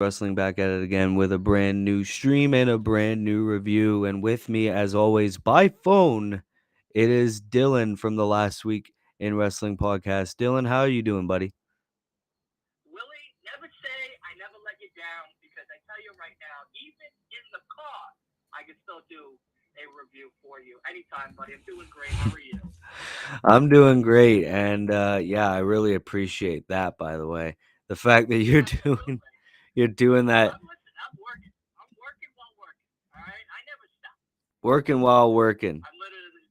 Wrestling back at it again with a brand new stream and a brand new review. And with me, as always, by phone, it is Dylan from the Last Week in Wrestling podcast. Dylan, how are you doing, buddy? Willie, never say I never let you down because I tell you right now, even in the car, I can still do a review for you anytime, buddy. I'm doing great. How are you? I'm doing great, and yeah, I really appreciate that. By the way, the fact that you're doing Absolutely. you're doing that, Listen, I'm working. I'm working while working. All right. I never stop. working while working. I'm literally,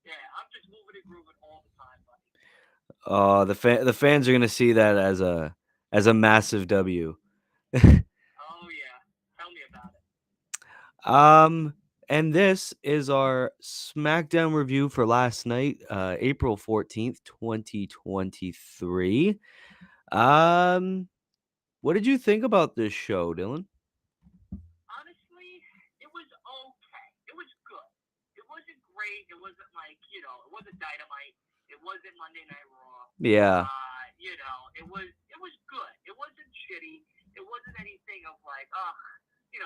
yeah. I'm just moving and grooving all the time, buddy. The fans are gonna see that as a massive W. Oh yeah. Tell me about it. Um, and this is our Smackdown review for last night, April 14th, 2023. Um, what did you think about this show, Dylan? Honestly, it was okay. It was good. It wasn't great. It wasn't like, it wasn't Dynamite. It wasn't Monday Night Raw. Yeah. It was good. It wasn't shitty. It wasn't anything of like,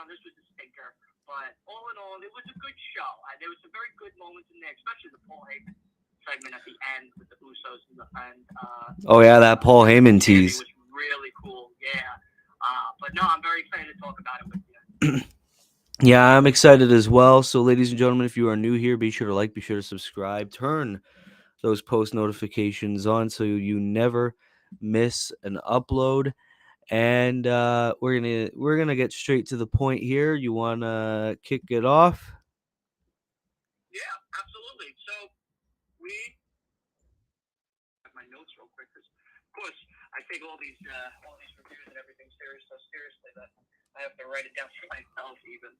this was a stinker. But all in all, it was a good show. There was some very good moments in there, especially the Paul Heyman segment at the end with the Usos and Oh yeah, that Paul Heyman Sammy tease. was really cool. Yeah. But no, I'm very excited to talk about it with you. Yeah, I'm excited as well. So, ladies and gentlemen, if you are new here, be sure to like, be sure to subscribe, turn those post notifications on so you never miss an upload. And we're gonna get straight to the point here. You wanna kick it off? Yeah, absolutely. So we have my notes real quick because, of course, I take all these reviews and everything so seriously that I have to write it down for myself even.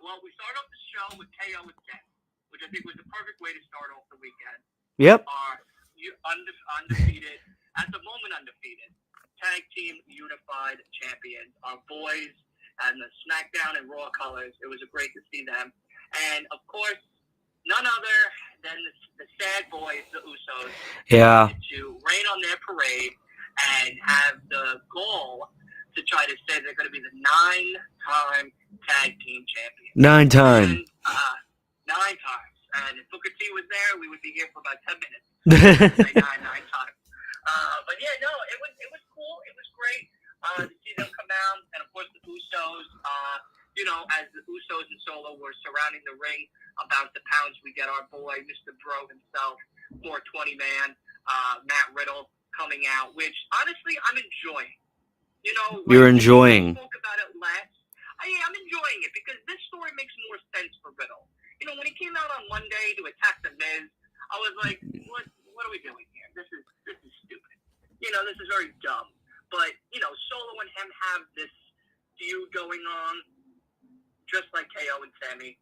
Well, we start off the show with KO and Ken, which I think was the perfect way to start off the weekend. Yep. Are undefeated at the moment undefeated tag team unified champions. Our boys and the Smackdown and Raw colors. It was great to see them, and of course, none other than the sad boys, the Usos. Yeah. To rain on their parade and have the goal to try to say they're going to be the 9-time tag team champions. 9 times. And, 9 times. And if Booker T was there, we would be here for about 10 minutes. Say nine times. But yeah, no, it was cool. It was great to see them come out, and of course the Usos. As the Usos and Solo were surrounding the ring, about to pounce, we get our boy Mr. Bro himself, 420 man, Matt Riddle coming out, which honestly I'm enjoying. You're enjoying. We spoke about it last. I'm enjoying it because this story makes more sense for Riddle. When he came out on Monday to attack the Miz, I was like, what are we doing here? This is stupid. This is very dumb. But, Solo and him have this feud going on, just like KO and Sammy.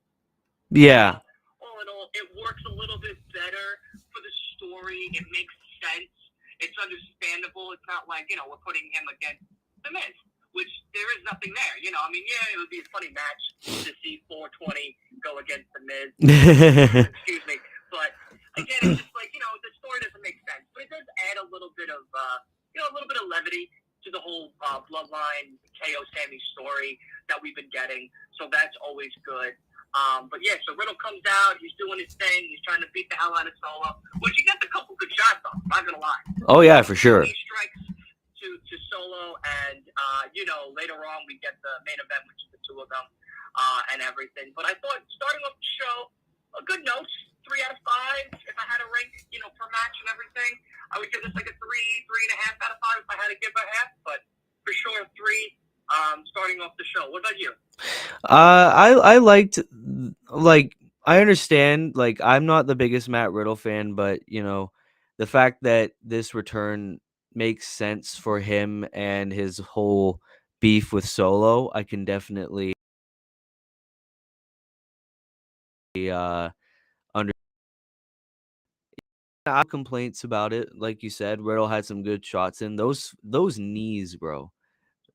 Yeah. All in all, it works a little bit better for the story. It makes sense. It's understandable. It's not like, we're putting him against the Miz, which there is nothing there. It would be a funny match to see 420 go against the Miz. Excuse me. But again, it's just like, the story doesn't make sense. But it does add a little bit of, levity to the whole bloodline KO Sammy story that we've been getting. So that's always good. But yeah, so Riddle comes out, he's doing his thing, he's trying to beat the hell out of Solo, which he gets a couple good shots on, I'm not gonna lie. Oh yeah, for sure. He strikes to Solo, and later on we get the main event, which is the two of them, and everything. But I thought starting off the show, a good note, 3 out of 5. If I had to rank, per match and everything, I would give this like a 3.5 out of 5 if I had to give a half, but for sure 3. Starting off the show. What about you? I liked, like, I understand, like, I'm not the biggest Matt Riddle fan, but the fact that this return makes sense for him and his whole beef with Solo, I can definitely under complaints about it. Like you said, Riddle had some good shots in those knees, bro.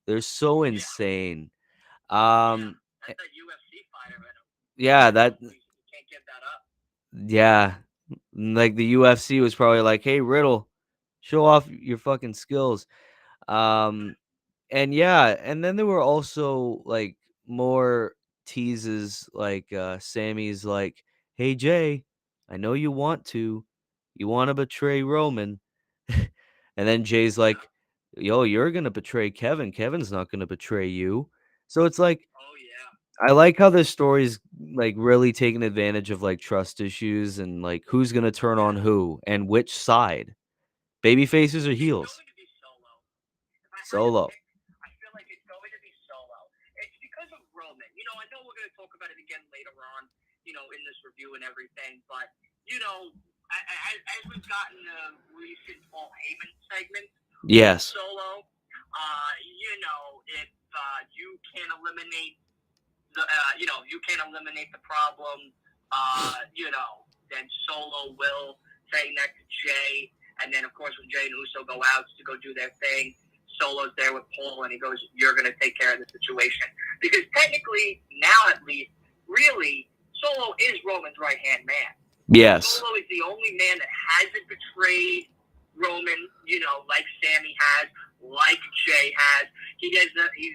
They're so insane. That's that UFC fighter in him. Yeah, that. You can't give that up. Yeah, like the UFC was probably like, "Hey, Riddle, show off your fucking skills." And yeah, and then there were also like more teases like Sammy's like, "Hey Jay, I know you want to betray Roman." And then Jay's Yeah. like, "Yo, you're going to betray Kevin. Kevin's not going to betray you." So it's like Oh yeah. I like how this story's like really taking advantage of like trust issues and like who's going to turn on Yeah. who and which side. Baby faces or It's heels? going to be Solo. If I had to Solo. pick, I feel like it's going to be Solo. It's because of Roman. I know we're going to talk about it again later on, in this review and everything, but, as we've gotten the recent Paul Heyman segment with Yes. Solo, if you can't eliminate you can't eliminate the problem, then Solo will say next to Jay. And then, of course, when Jay and Uso go out to go do their thing, Solo's there with Paul, and he goes, "You're going to take care of the situation." Because technically, now at least, really, Solo is Roman's right-hand man. Yes. Solo is the only man that hasn't betrayed Roman, like Sammy has, like Jay has. He's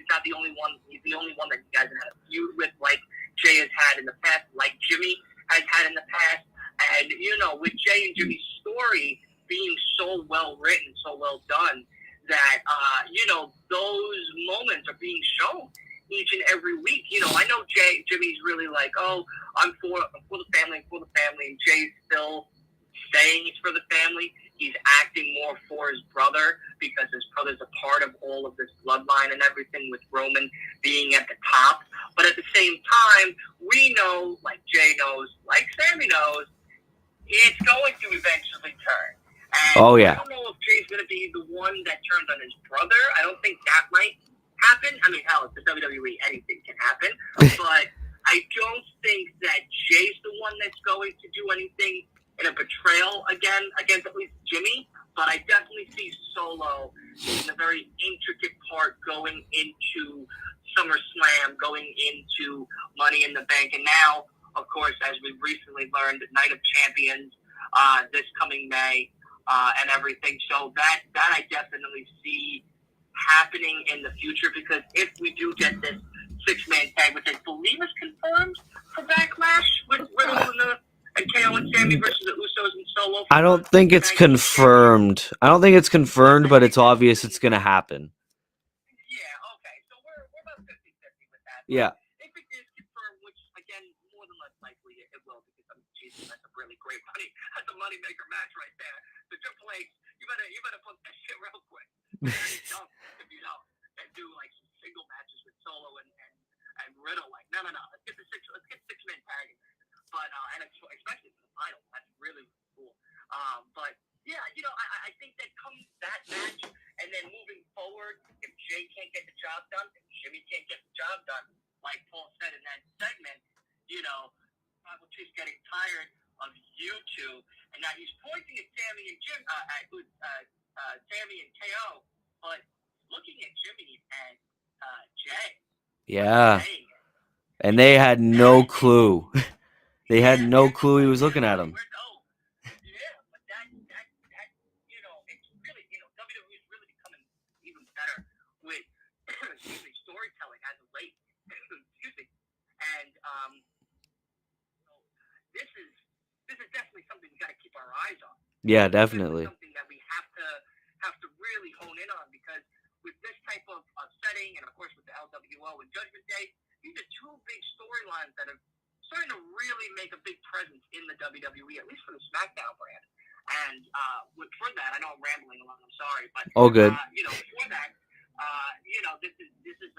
not the only one. He's the only one that he hasn't had a feud with, like Jay has had in the past, like Jimmy has had in the past. And, with Jay and Jimmy's story being so well written, so well done, that, those moments are being shown each and every week. I know Jimmy's really like, "Oh, I'm for the family, and Jay's still saying he's for the family. He's acting more for his brother because his brother's a part of all of this bloodline and everything, with Roman being at the top. But at the same time, we know, like Jay knows, like Sammy knows, it's going to eventually turn. And Oh yeah. I don't know if Jay's going to be the one that turns on his brother. I don't think that might happen. I mean, hell, it's the WWE. Anything can happen. But I don't think that Jay's the one that's going to do anything in a betrayal again against at least Jimmy. But I definitely see Solo in a very intricate part going into SummerSlam, going into Money in the Bank. And now, of course, as we've recently learned, Night of Champions this coming May and everything. So that I definitely see happening in the future, because if we do get this six-man tag, which I believe is confirmed for Backlash with Riddle and KO and Sammy versus the Usos and Solo. I don't think it's confirmed. I don't think it's confirmed, but it's obvious it's going to happen. Yeah, okay. So we're about 50-50 with that. But Yeah. if it is confirmed, which, again, more than less likely it will, because, I mean, Jesus, that's a really great that's a money maker match right there. The Triple H, you better put that shit real quick. Dumb, if you don't, and do like some single matches with Solo and Riddle. Like, no. Let's get six-man tag in there. But and especially for the title, that's really cool. But yeah, I think that comes that match, and then moving forward, if Jay can't get the job done, if Jimmy can't get the job done, like Paul said in that segment, Tribal Chief's getting tired of you two, and now he's pointing at Sammy and Sammy and KO, but looking at Jimmy and Jay. Yeah. And they had no clue. They had no clue he was looking at him. Yeah, but that it's really, WWE is really becoming even better with storytelling as of late. Excuse me. And this is definitely something we got to keep our eyes on. Yeah, definitely. Something that we have to really hone in on, because with this type of setting, and of course with the LWO and Judgment Day, these are two big storylines that are starting to really make a big presence in the WWE, at least for the Smackdown brand. And for that, I know I'm rambling a lot. I'm sorry, but all good. For that, this is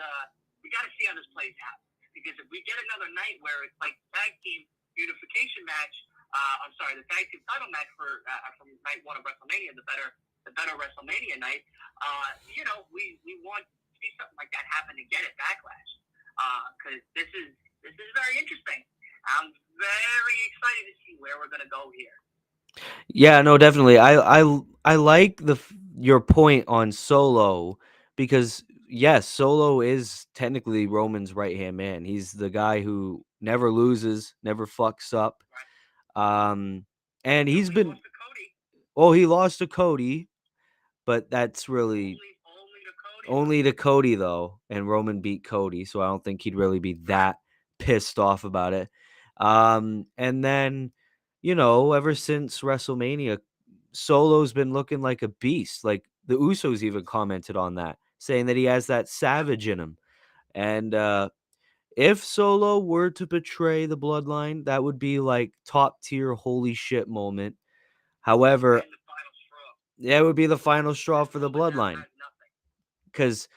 we got to see how this plays out, because if we get another night where it's like tag team unification match, the tag team title match from night one of WrestleMania, the better WrestleMania night, we want to see something like that happen again at Backlash, because this is very interesting. I'm very excited to see where we're gonna go here. Yeah, no, definitely. I like your point on Solo, because yes, Solo is technically Roman's right-hand man. He's the guy who never loses, never fucks up. Right. And he's been he lost to Cody, but that's really only to Only to Cody, though, and Roman beat Cody, so I don't think he'd really be that pissed off about it. And then, ever since WrestleMania, Solo's been looking like a beast. Like, the Usos even commented on that, saying that he has that savage in him. And if Solo were to betray the bloodline, that would be like top tier holy shit moment. However, And the final straw. yeah, it would be the final straw for the Roman now bloodline. has nothing. Because,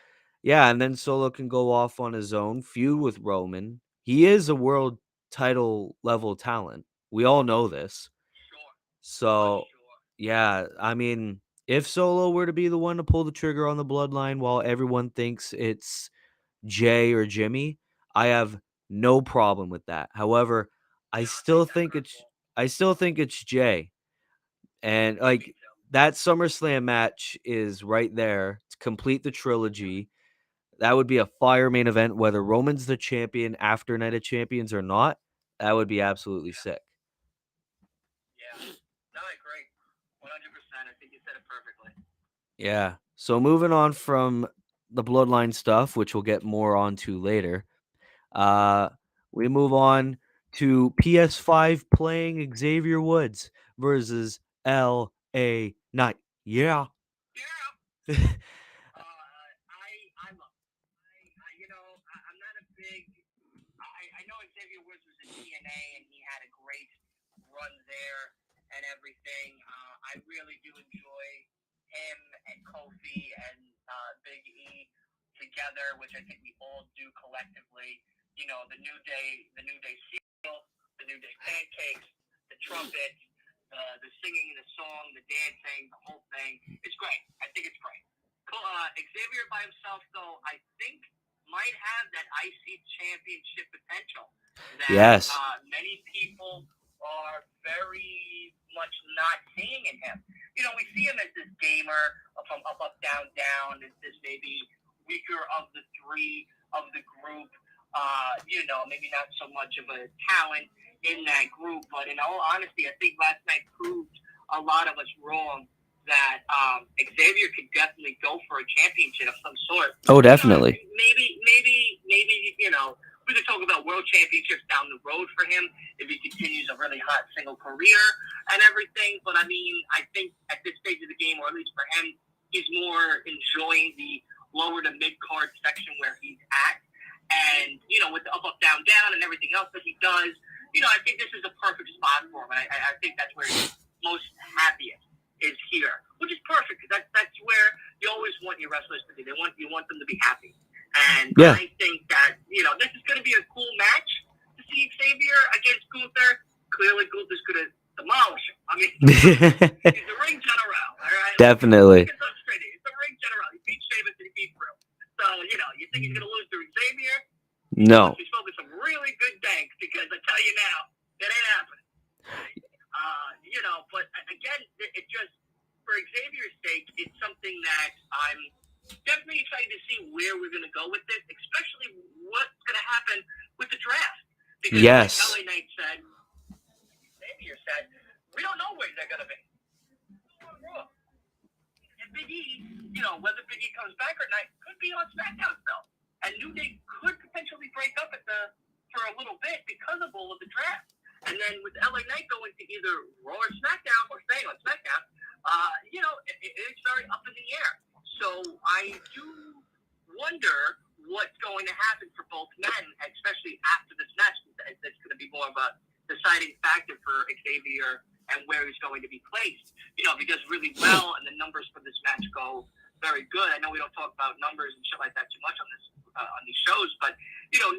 yeah, and then Solo can go off on his own, feud with Roman. He is a world title level talent. We all know this. Sure. So, Sure. yeah, I mean, if Solo were to be the one to pull the trigger on the bloodline while everyone thinks it's Jay or Jimmy, I have no problem with that. However, I Yeah, I still think think that's it's hurtful. I still think it's Jay. And Me like too. that SummerSlam match is right there to complete the trilogy. That would be a fire main event, whether Roman's the champion after Night of Champions or not. That would be absolutely Yeah. sick. Yeah. No, I agree. 100%. I think you said it perfectly. Yeah. So moving on from the bloodline stuff, which we'll get more onto later, uh, we move on to PS5 playing Xavier Woods versus LA Knight. Yeah. Yeah. I love it. I'm not a big. I know Xavier Woods was in TNA and he had a great run there and everything. I really do enjoy him and Kofi and Big E together, which I think we all do collectively. The New Day seal, the New Day pancakes, the trumpet, the singing, the song, the dancing, the whole thing. It's great. I think it's great. Xavier by himself, though, I think might have that IC championship potential that Yes. many people are very much not seeing in him. We see him as this gamer from up, down, down, as this maybe weaker of the three of the group. Maybe not so much of a talent in that group, but in all honesty, I think last night proved a lot of us wrong that Xavier could definitely go for a championship of some sort. Oh, definitely. Maybe, we could talk about world championships down the road for him if he continues a really hot single career and everything. But I mean, I think at this stage of the game, or at least for him, he's more enjoying the lower to mid card section where he's at. And, with the up, down, down and everything else that he does, I think this is a perfect spot for him. I think that's where he's most happiest is here, which is perfect because that's where you always want your wrestlers to be. You want them to be happy. And yeah. I think that, this is going to be a cool match to see Xavier against Gunther. Clearly, Gunther's going to demolish him. I mean, he's the ring general, all right? Definitely. He's the ring general. He beat Sheamus and he beat Riddle. So, you think he's going to lose to Xavier? No. He's spoken some really good thanks because I tell you now, that ain't happening. But again, it just, for Xavier's sake, it's something that I'm definitely excited to see where we're going to go with this, especially what's going to happen with the draft. Because yes. like LA Knight said, Xavier said, we don't know where they're going to be. And Big E, whether Big E comes back or not, could be on Smackdown still. And New Day could potentially break up for a little bit because of all of the draft. And then with LA Knight going to either Raw or SmackDown or staying on SmackDown, it's very up in the air. So I do wonder what's going to happen for both men, especially after this match. That's going to be more of a deciding factor for Xavier and where he's going to be placed. If he does really well and the numbers for this match go very good. I know we don't talk about numbers and shit like that too much on these shows, but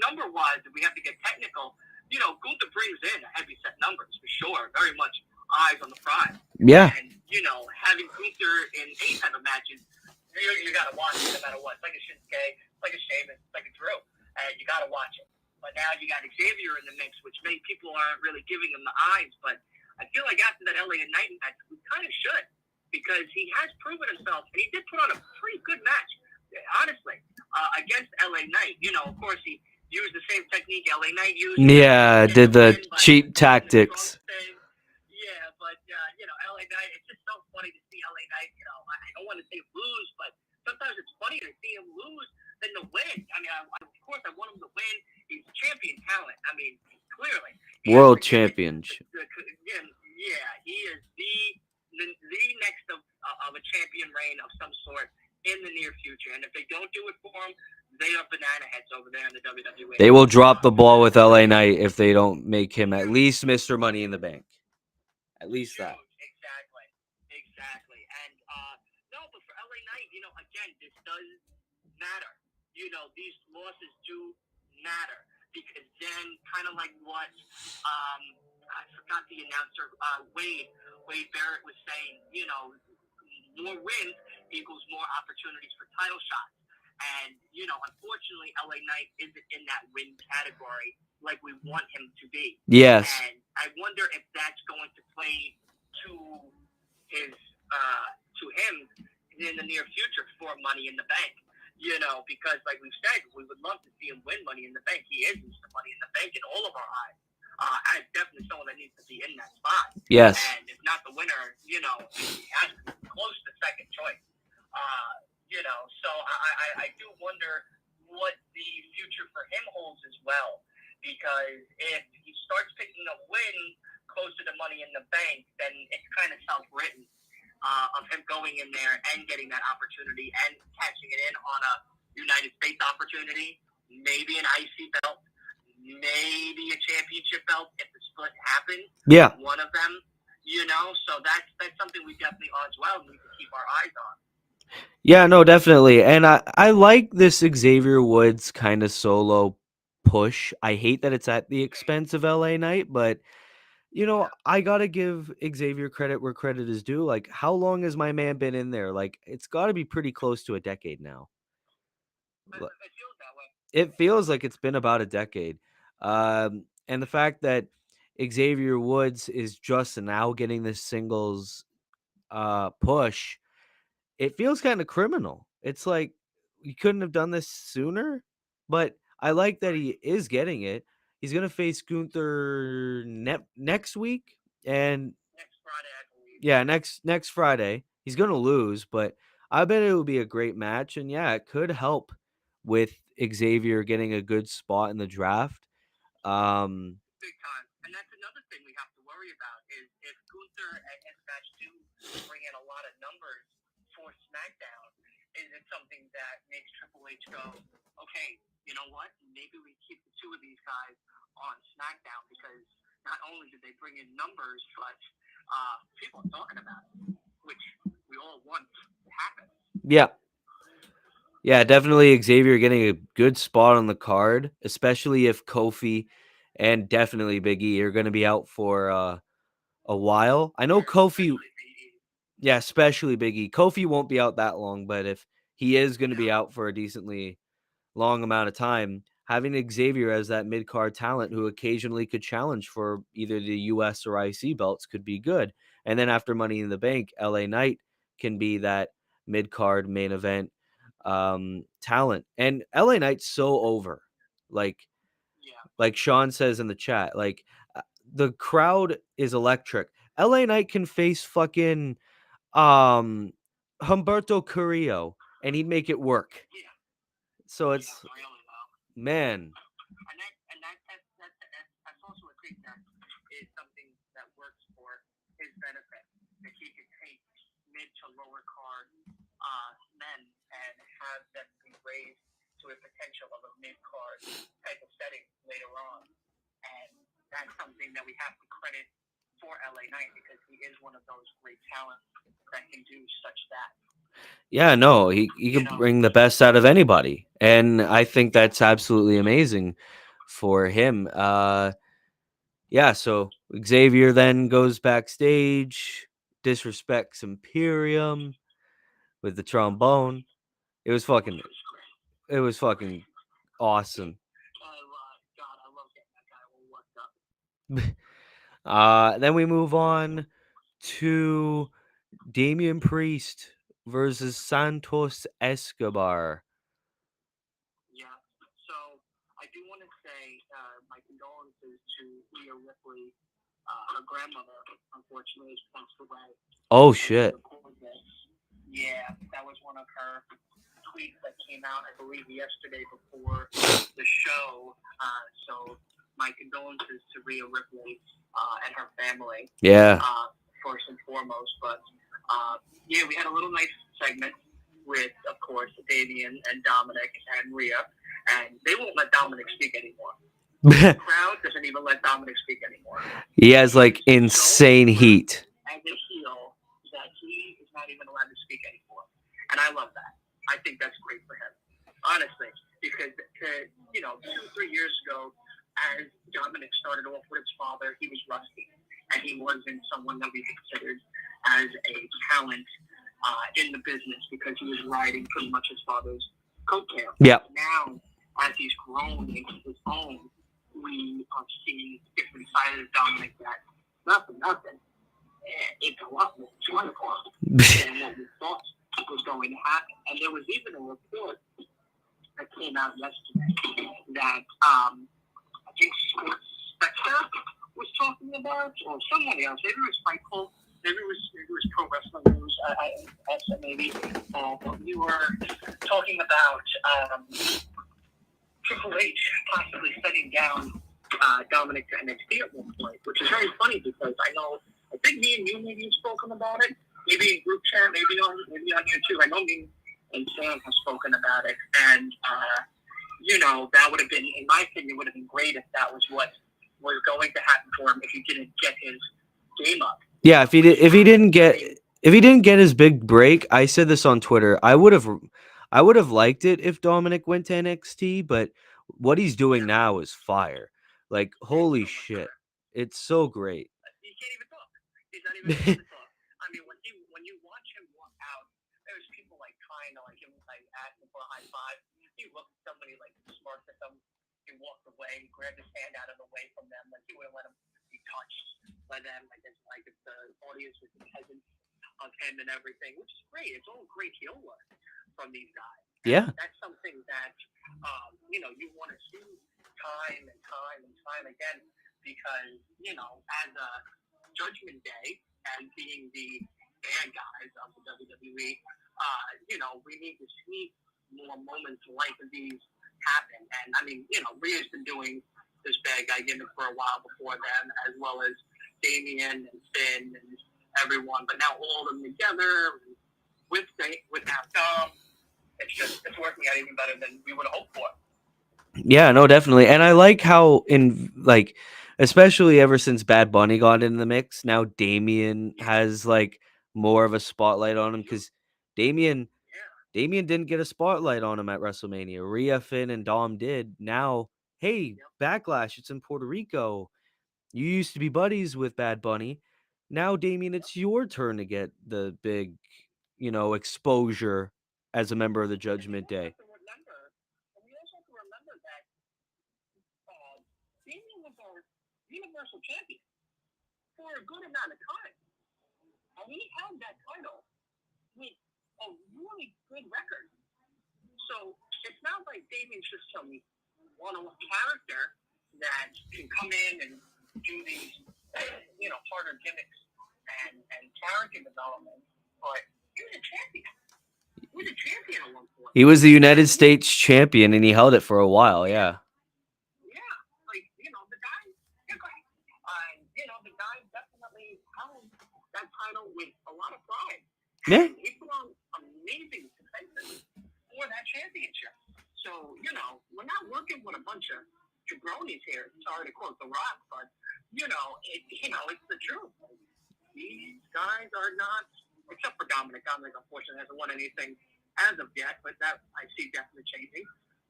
number-wise, if we have to get technical, Gunther brings in heavy set numbers for sure. Very much eyes on the prize. Yeah. And having Gunther in any type of matches, you got to watch it no matter what. It's like a Shinsuke, it's like a Sheamus, it's like a Drew, and you got to watch it. But now you got Xavier in the mix, which many people aren't really giving him the eyes. But I feel like after that LA Knight match, we kind of should, because he has proven himself, and he did put on a pretty good match, honestly, against LA Knight. Of course, he used the same technique LA Knight used. Yeah, did the cheap tactics. Yeah, but LA Knight, it's just so funny to see LA Knight. I don't want to say lose, but sometimes sometimes it's funnier to see him lose than to win. I mean, of course, I want him to win. He's champion talent. I mean, clearly. World champion. Yeah, he is the next of a champion reign of some sort in the near future. And if they don't do it for him, they are banana heads over there in the WWE. They will drop the ball with LA Knight if they don't make him at least Mr. Money in the Bank. At least that. Exactly. And no, but for LA Knight, again, this does matter. These losses do matter because then, kind of like what I forgot the announcer, Wade Barrett was saying. More wins equals more opportunities for title shots. And, unfortunately, LA Knight isn't in that win category like we want him to be. Yes. And I wonder if that's going to play to him in the near future for Money in the Bank. Because like we've said, we would love to see him win Money in the Bank. He is Mr. Money in the Bank in all of our eyes. As definitely someone that needs to be in that spot. Yes. And if not the winner, he has close to second choice. So I do wonder what the future for him holds as well. Because if he starts picking up wins closer to Money in the Bank, then it's kind of self-written of him going in there and getting that opportunity and catching it in on a United States opportunity, maybe an IC belt, maybe a championship belt if the split happens. Yeah. One of them, so that's something we definitely as well need to keep our eyes on. Yeah, no, definitely. And I like this Xavier Woods kind of solo push. I hate that it's at the expense of LA Knight, but I got to give Xavier credit where credit is due. Like, how long has my man been in there? Like, it's got to be pretty close to a decade now. It feels that way. It feels like it's been about a decade. And the fact that Xavier Woods is just now getting this singles push, it feels kind of criminal. It's like you couldn't have done this sooner, but I like that he is getting it. He's going to face Gunther next week and Next Friday, I believe. Yeah, next Friday. He's going to lose, but I bet it will be a great match, and yeah, it could help with Xavier getting a good spot in the draft. Big time. And that's another thing we have to worry about is if Gunther and his match do bring in a lot of numbers for SmackDown, is it something that makes Triple H go, okay, you know what? Maybe we keep the two of these guys on SmackDown because not only did they bring in numbers, but people are talking about it, which we all want to happen. Yeah. Yeah, definitely Xavier getting a good spot on the card, especially if Kofi and definitely Big E are going to be out for a while. I know Kofi, yeah, especially Big E. Kofi won't be out that long, but if he is going to be out for a decently long amount of time, having Xavier as that mid-card talent who occasionally could challenge for either the US or IC belts could be good. And then after Money in the Bank, LA Knight can be that mid-card main event talent. And LA Knight's so over. Like Sean says in the chat, like the crowd is electric. LA Knight can face fucking Humberto Carrillo and he'd make it work. So it's man. And that's also a thing that is something that works for his benefit. That he can take mid to lower card men and have them be raised to a potential of a mid card type of setting later on. And that's something that we have to credit for LA Knight because he is one of those great talents that can do such that. Yeah, no, he can bring the best out of anybody. And I think that's absolutely amazing for him. Yeah, so Xavier then goes backstage, disrespects Imperium with the trombone. It was fucking awesome. God, I love getting that guy all worked up. Then we move on to Damian Priest versus Santos Escobar. Yeah, so I do want to say my condolences to Rhea Ripley. Her grandmother, unfortunately, has passed away. Oh, shit. Yeah, that was one of her tweet that came out, I believe, yesterday before the show. So my condolences to Rhea Ripley and her family. Yeah. First and foremost, but yeah, we had a little nice segment with, of course, Damian and Dominic and Rhea, and they won't let Dominic speak anymore. The crowd doesn't even let Dominic speak anymore. He has like insane heat. As a heel, that he is not even allowed to speak anymore, and I love that. I think that's great for him, honestly, because 2-3 years ago, as Dominic started off with his father, he was rusty, and he wasn't someone that we considered as a talent in the business because he was riding pretty much his father's coattail. Yeah. Now, as he's grown into his own, we are seeing different sides of Dominic that nothing. It's a lot more wonderful than what we thought was going to happen. And there was even a report that came out yesterday that I think Spectre was talking about, or someone else. Maybe it was Fightful. Maybe it was Pro Wrestling News. I said maybe. But we were talking about Triple H possibly setting down Dominic to NXT at one point, which is very funny because I think me and you maybe have spoken about it, maybe in group chat, maybe on YouTube. I know me and Sam have spoken about it, and that would have been, in my opinion, would have been great if that was what was going to happen for him if he didn't get his game up. Yeah, if he didn't get his big break, I said this on Twitter. I would have liked it if Dominic went to NXT, but what he's doing now is fire. Like, holy shit. It's so great. He can't even talk. He's not even able to talk. I mean, when you watch him walk out, there's people like trying to him, like ask him for a high five. He looked at somebody like smart at them. He walked away, grabbed his hand out of the way from them, like he wouldn't let him be touched by them. Like if the audience was hesitant of him and everything, which is great. It's all great heel work from these guys. Yeah. And that's something that you want to see time and time again, because as a Judgment Day and being the bad guys of the WWE, we need to see more moments like these happen. And I mean, Rhea's been doing this bad guy gimmick for a while before them, as well as Damian and Finn and everyone. But now all of them together with now Dom, it's working out even better than we would have hoped for. Yeah, no, definitely. And I like how especially ever since Bad Bunny got in the mix, now Damian has more of a spotlight on him, because Damian didn't get a spotlight on him at WrestleMania. Rhea, Finn, and Dom did. Now, hey, Backlash, it's in Puerto Rico. You used to be buddies with Bad Bunny. Now, Damian, it's your turn to get the big, exposure as a member of the Judgment Day. We also have to remember that Damian was our Universal Champion for a good amount of time. And he held that title with a really good record. So it's not like Damian's just some one-off character that can come in and do these, harder gimmicks and character development. But he was a champion. He was a champion at one point. He was the United States champion, and he held it for a while, yeah. Yeah, the guy, the guy definitely held that title with a lot of pride. Yeah. And he put on amazing defenses for that championship. So, we're not working with a bunch of jabronis here. Sorry to quote The Rock, but, it's the truth. These guys are not, except for Dominic. Dominic, unfortunately, hasn't won anything as of yet, but that I see definitely changing.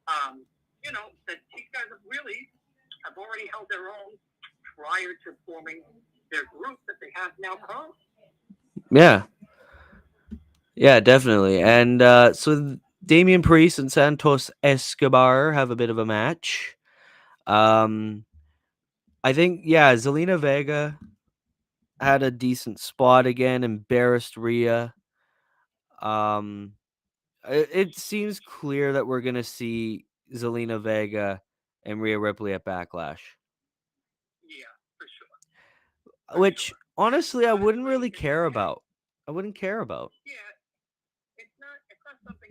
That these guys have already held their own prior to forming their group that they have now come. Yeah. Yeah, definitely. And so Damian Priest and Santos Escobar have a bit of a match. I think, Zelina Vega had a decent spot again, embarrassed Rhea. It seems clear that we're going to see Zelina Vega and Rhea Ripley at Backlash. Yeah, for sure. Which, honestly, I wouldn't really care about. I wouldn't care about. Yeah, it's not something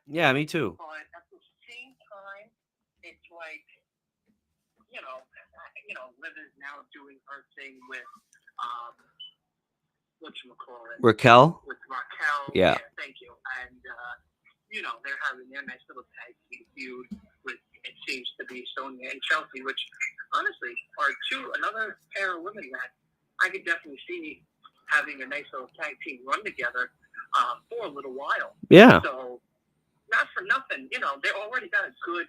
Yeah, me too. But at the same time, it's like, Liv is now doing her thing with, um, whatchamacallit, Raquel? with Raquel. Yeah. Thank you. And, they're having their nice little tag team feud with, it seems to be Sonya and Chelsea, which honestly are another pair of women that I could definitely see having a nice little tag team run together for a little while. Yeah. So, not for nothing, they already got a good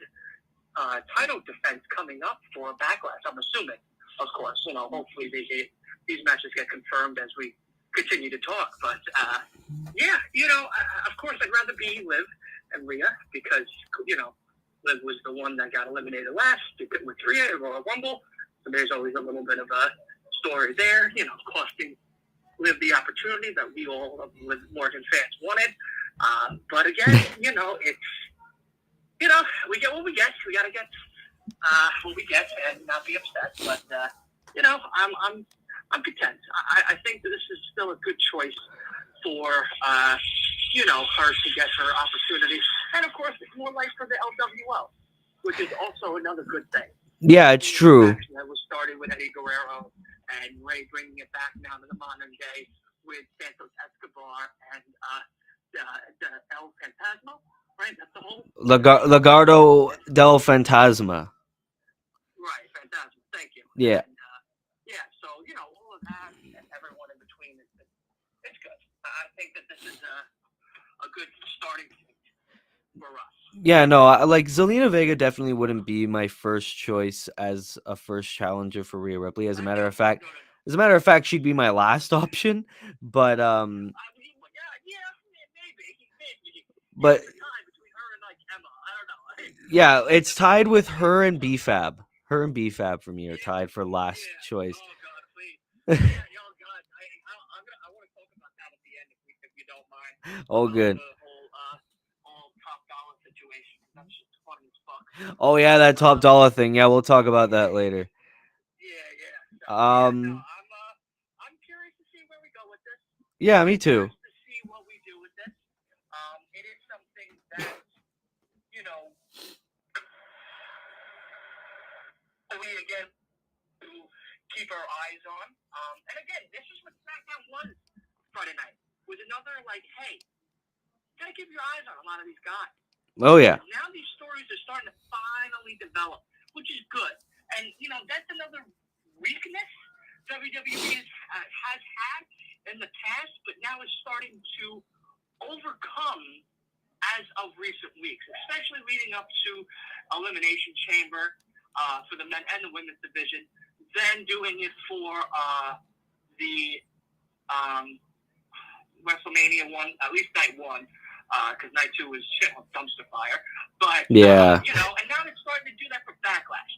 title defense coming up for Backlash, I'm assuming. Of course, hopefully these matches get confirmed as we continue to talk. But, of course, I'd rather be Liv and Rhea because, Liv was the one that got eliminated last with Rhea in Royal Rumble. So there's always a little bit of a story there, costing Liv the opportunity that we all of Liv Morgan fans wanted. But again, it's, we get what we get. We got to get what we get and not be upset. But, I'm content. I think that this is still a good choice for, her to get her opportunity. And, of course, it's more life for the LWO, which is also another good thing. Yeah, it's true. That was started with Eddie Guerrero and Ray bringing it back now to the modern day with Santos Escobar and the El Fantasma, right? That's the whole... Legado del Fantasma. Right, Fantasma. Thank you. Yeah. And, so, all of that and everyone in between, it's good. I think that this is a good starting point for us. Yeah, no, like Zelina Vega definitely wouldn't be my first choice as a first challenger for Rhea Ripley. As a matter of fact, she'd be my last option. But maybe. But between her and like Emma, I don't know. Yeah, it's tied with her and BFAB. Her and BFAB for me are tied for last choice. Oh God, please. God, I want to talk about that at the end if you don't mind. Oh, good. The whole top dollar situation. That's just funny as fuck. Oh yeah, that top dollar thing. Yeah, we'll talk about that later. So, I'm curious to see where we go with this. Yeah, me too. To see what we do with this. It is something that we again to keep our eyes on. And again, this is what Smackdown was Friday night. Was another hey, you gotta keep your eyes on a lot of these guys. Oh yeah. Now these stories are starting to finally develop, which is good. And that's another weakness WWE has had in the past, but now is starting to overcome as of recent weeks, especially leading up to Elimination Chamber for the men and the women's division, then doing it for the WrestleMania 1, at least night 1, because night 2 was dumpster fire. But, yeah. And now they're starting to do that for Backlash.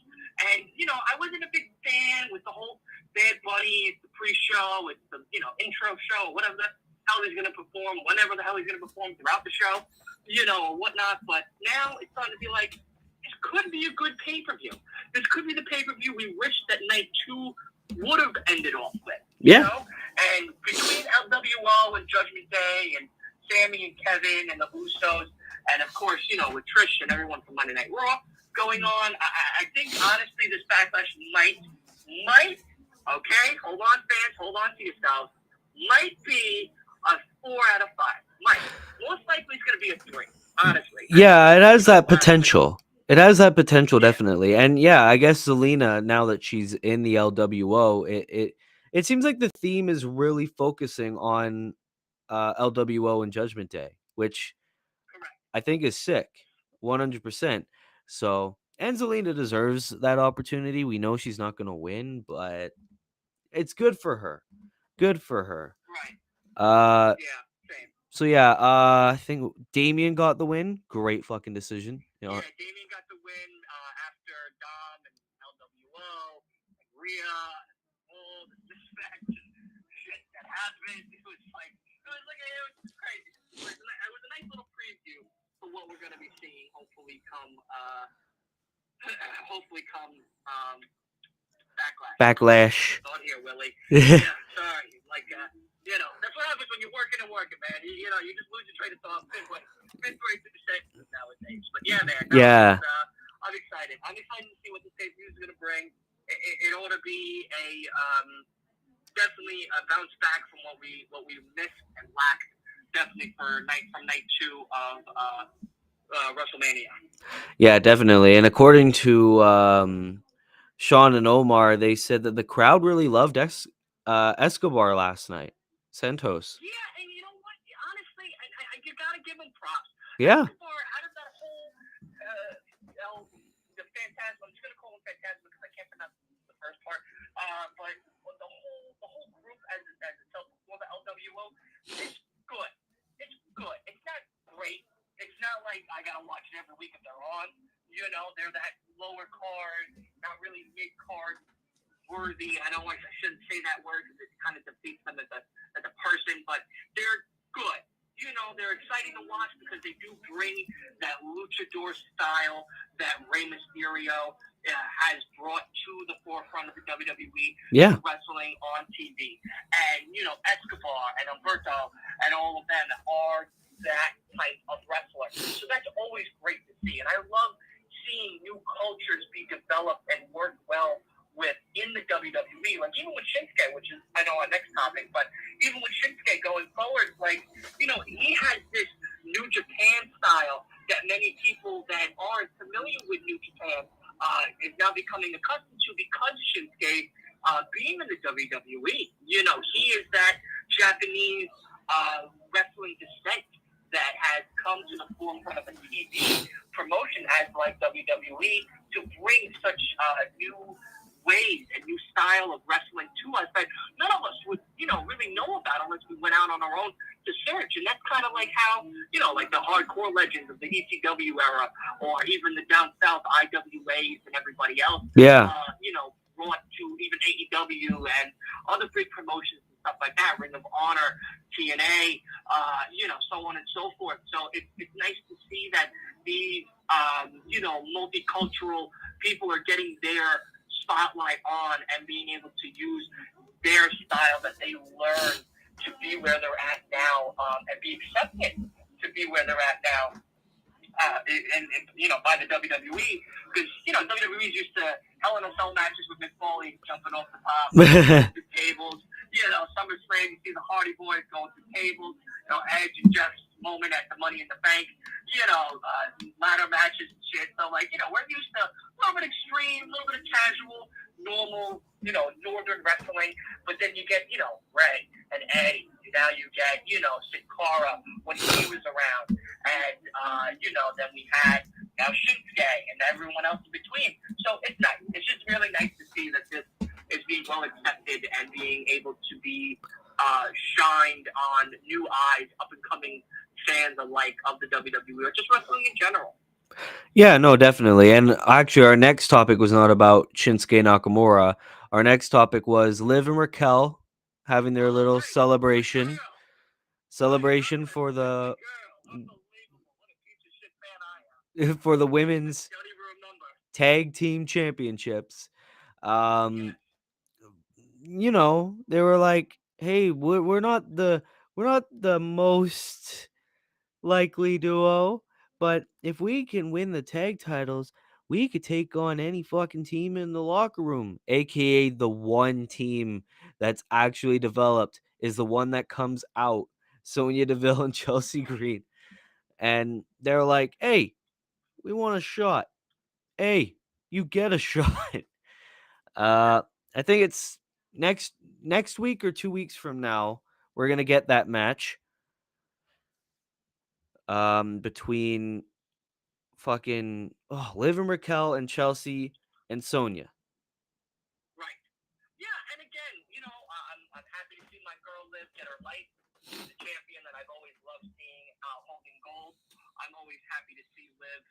And, I wasn't a big fan with the whole Bad Bunny, it's the pre-show, it's the, intro show, whatever the hell he's going to perform, whenever the hell he's going to perform throughout the show, or whatnot. But now it's starting to be like, this could be a good pay-per-view. This could be the pay-per-view we wish that night 2 would have ended off with. Yeah. And between LWO and Judgment Day and Sammy and Kevin and the Usos, and of course, with Trish and everyone from Monday Night Raw going on, I think honestly this Backlash might, okay, hold on fans, hold on to yourselves, might be a 4 out of 5. Might. Most likely it's going to be a 3, honestly. Yeah, it has that potential. It has that potential, definitely. And yeah, I guess Zelina, now that she's in the LWO, it seems like the theme is really focusing on LWO and Judgment Day, which I think is sick, 100%. So, and Zelina deserves that opportunity. We know she's not going to win, but it's good for her. Good for her. Right. Same. So yeah, I think Damian got the win. Great fucking decision. Yeah, Damian got the win after Dom and LWO and Rhea and all the disrespect and shit that happened. It was crazy. It was a nice little preview for what we're gonna be seeing. Hopefully come Backlash. Backlash. On here, Willie. Yeah, sorry. That's what happens when you're working, man. You know, you just lose your train of thought midway through the sentence nowadays. But yeah, man. Yeah. I'm excited. I'm excited to see what this pay-per-view is going to bring. It ought to be definitely a bounce back from what we missed and lacked. Definitely from night 2 of WrestleMania. Yeah, definitely. And according to Sean and Omar, they said that the crowd really loved Escobar last night. Santos. Yeah, and you know what? Honestly, you gotta give him props. Yeah. Escobar, out of that whole, the Phantasm, I'm just gonna call him Phantasm because I can't pronounce the first part. But the whole group as itself, well, the LWO, it's good. It's good. It's not great. It's not like I gotta watch it every week if they're on. You know, they're that lower card, not really mid card worthy. I shouldn't say that word because it kind of defeats them as a person, but they're good. You know, they're exciting to watch because they do bring that luchador style that Rey Mysterio has brought to the forefront of the WWE wrestling on TV. And, you know, Escobar and Humberto and all of them are that type of wrestler. So that's always great to see. And I love seeing new cultures be developed and work well within the WWE, like even with Shinsuke, which is, I know, our next topic, but even with Shinsuke going forward, like, you know, he has this New Japan style that many people that aren't familiar with New Japan is now becoming accustomed to because Shinsuke being in the WWE. You know, he is that Japanese wrestling descent that has come to the forefront of a TV promotion as like WWE to bring such new ways and new style of wrestling to us that none of us would, you know, really know about unless we went out on our own to search. And that's kind of like how, you know, like the hardcore legends of the ECW era or even the down south IWAs and everybody else, you know, brought to even AEW and other big promotions and stuff like that, Ring of Honor, TNA, you know, so on and so forth. So it's nice to see that these, you know, multicultural people are getting their spotlight on and being able to use their style that they learned to be where they're at now and be accepted to be where they're at now and you know, by the WWE, because, you know, WWE's used to Hell in a Cell matches with Mick Foley jumping off the top, the tables, you know, SummerSlam, you see the Hardy Boys going through tables, you know, Edge and Jeff's moment at the Money in the Bank, you know, ladder matches and shit. So, like, you know, we're used to a little bit extreme, a little bit of casual, normal, you know, northern wrestling. But then you get, you know, Ray and Eddie. Now you get, you know, Sin Cara when he was around. And, you know, then we had now Shinsuke and everyone else in between. So it's nice. It's just really nice to see that this is being well accepted and being able to be shined on new eyes, up and coming fans alike of the WWE or just wrestling in general. Yeah, no, definitely. And actually, our next topic was not about Shinsuke Nakamura. Our next topic was Liv and Raquel having their little celebration for the women's tag team championships. You know, they were like, "Hey, we're not the most likely duo, but if we can win the tag titles, we could take on any fucking team in the locker room, aka the one team that's actually developed is the one that comes out, Sonya Deville and Chelsea Green." And they're like, "Hey, we want a shot. Hey, you get a shot." I think it's next week or 2 weeks from now, we're gonna get that match. Between fucking Liv and Raquel and Chelsea and Sonya. Right. Yeah, and again, you know, I'm happy to see my girl Liv get her life. She's the champion that I've always loved seeing holding gold. I'm always happy to see Liv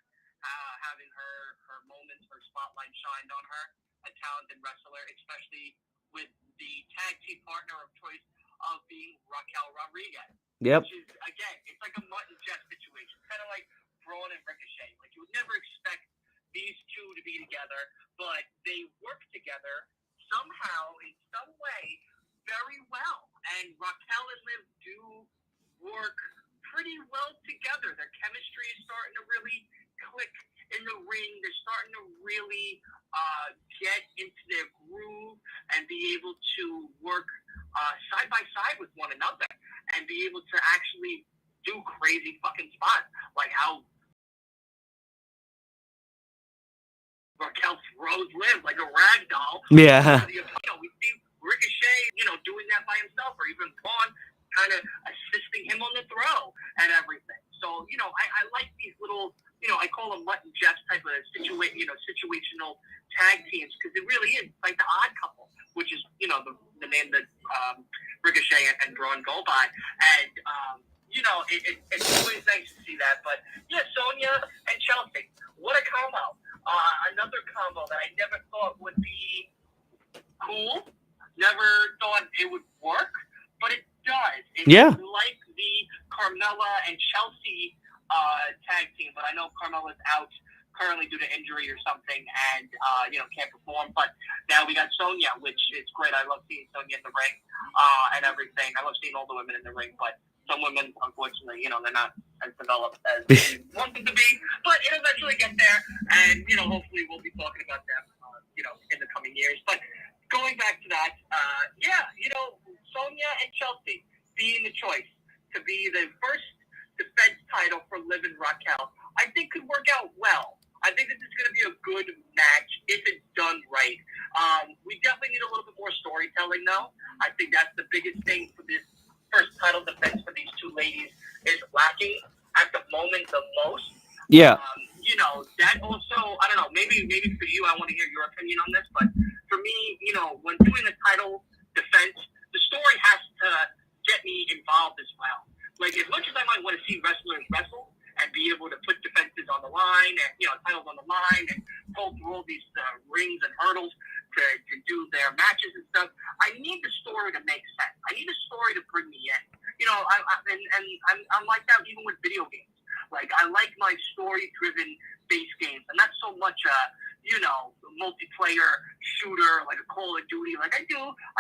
having her moments, her spotlight shined on her. A talented wrestler, especially with the tag team partner of choice of being Raquel Rodriguez. Yep. Which is, again, it's like a Mutt and Jeff situation. Kind of like Braun and Ricochet. Like, you would never expect these two to be together, but they work together somehow, in some way, very well. And Raquel and Liv do work pretty well together. Their chemistry is starting to really click in the ring. They're starting to really get into their groove and be able to work side by side with one another and be able to actually do crazy fucking spots, like how Raquel throws Liv like a rag doll. Yeah. We see Ricochet, doing that by himself, or even Braun kind of assisting him on the throw and everything. So, I like these little, I call them Mutt and Jeff type of situational tag teams, because it really is like the Odd Couple, which is, the name that Ricochet and Braun go by. And, it's always nice to see that. But, yeah, Sonya and Chelsea, what a combo. Another combo that I never thought would be cool, never thought it would work, but it does. It's like the Carmella and Chelsea tag team, but I know Carmella's out currently due to injury or something, and can't perform. But now we got Sonya, which is great. I love seeing Sonya in the ring and everything. I love seeing all the women in the ring, but some women, unfortunately, they're not as developed as we want them to be. But it'll eventually get there, and hopefully we'll be talking about them, in the coming years. But going back to that, Sonya and Chelsea being the choice to be the first defense title for Liv and Raquel, I think could work out well. I think this is going to be a good match if it's done right. We definitely need a little bit more storytelling, though. I think that's the biggest thing for this first title defense for these two ladies is lacking at the moment the most. Yeah. That also, I don't know, maybe for you, I want to hear your opinion on this, but for me, when doing a title defense, the story has to get me involved as well. Like, as much as I might want to see wrestlers wrestle and be able to put defenses on the line and, titles on the line and pull through all these rings and hurdles to do their matches and stuff, I need the story to make sense. I need a story to bring me in. I'm like that even with video games. Like, I like my story-driven base games, and not so much multiplayer shooter like a Call of Duty. Like, I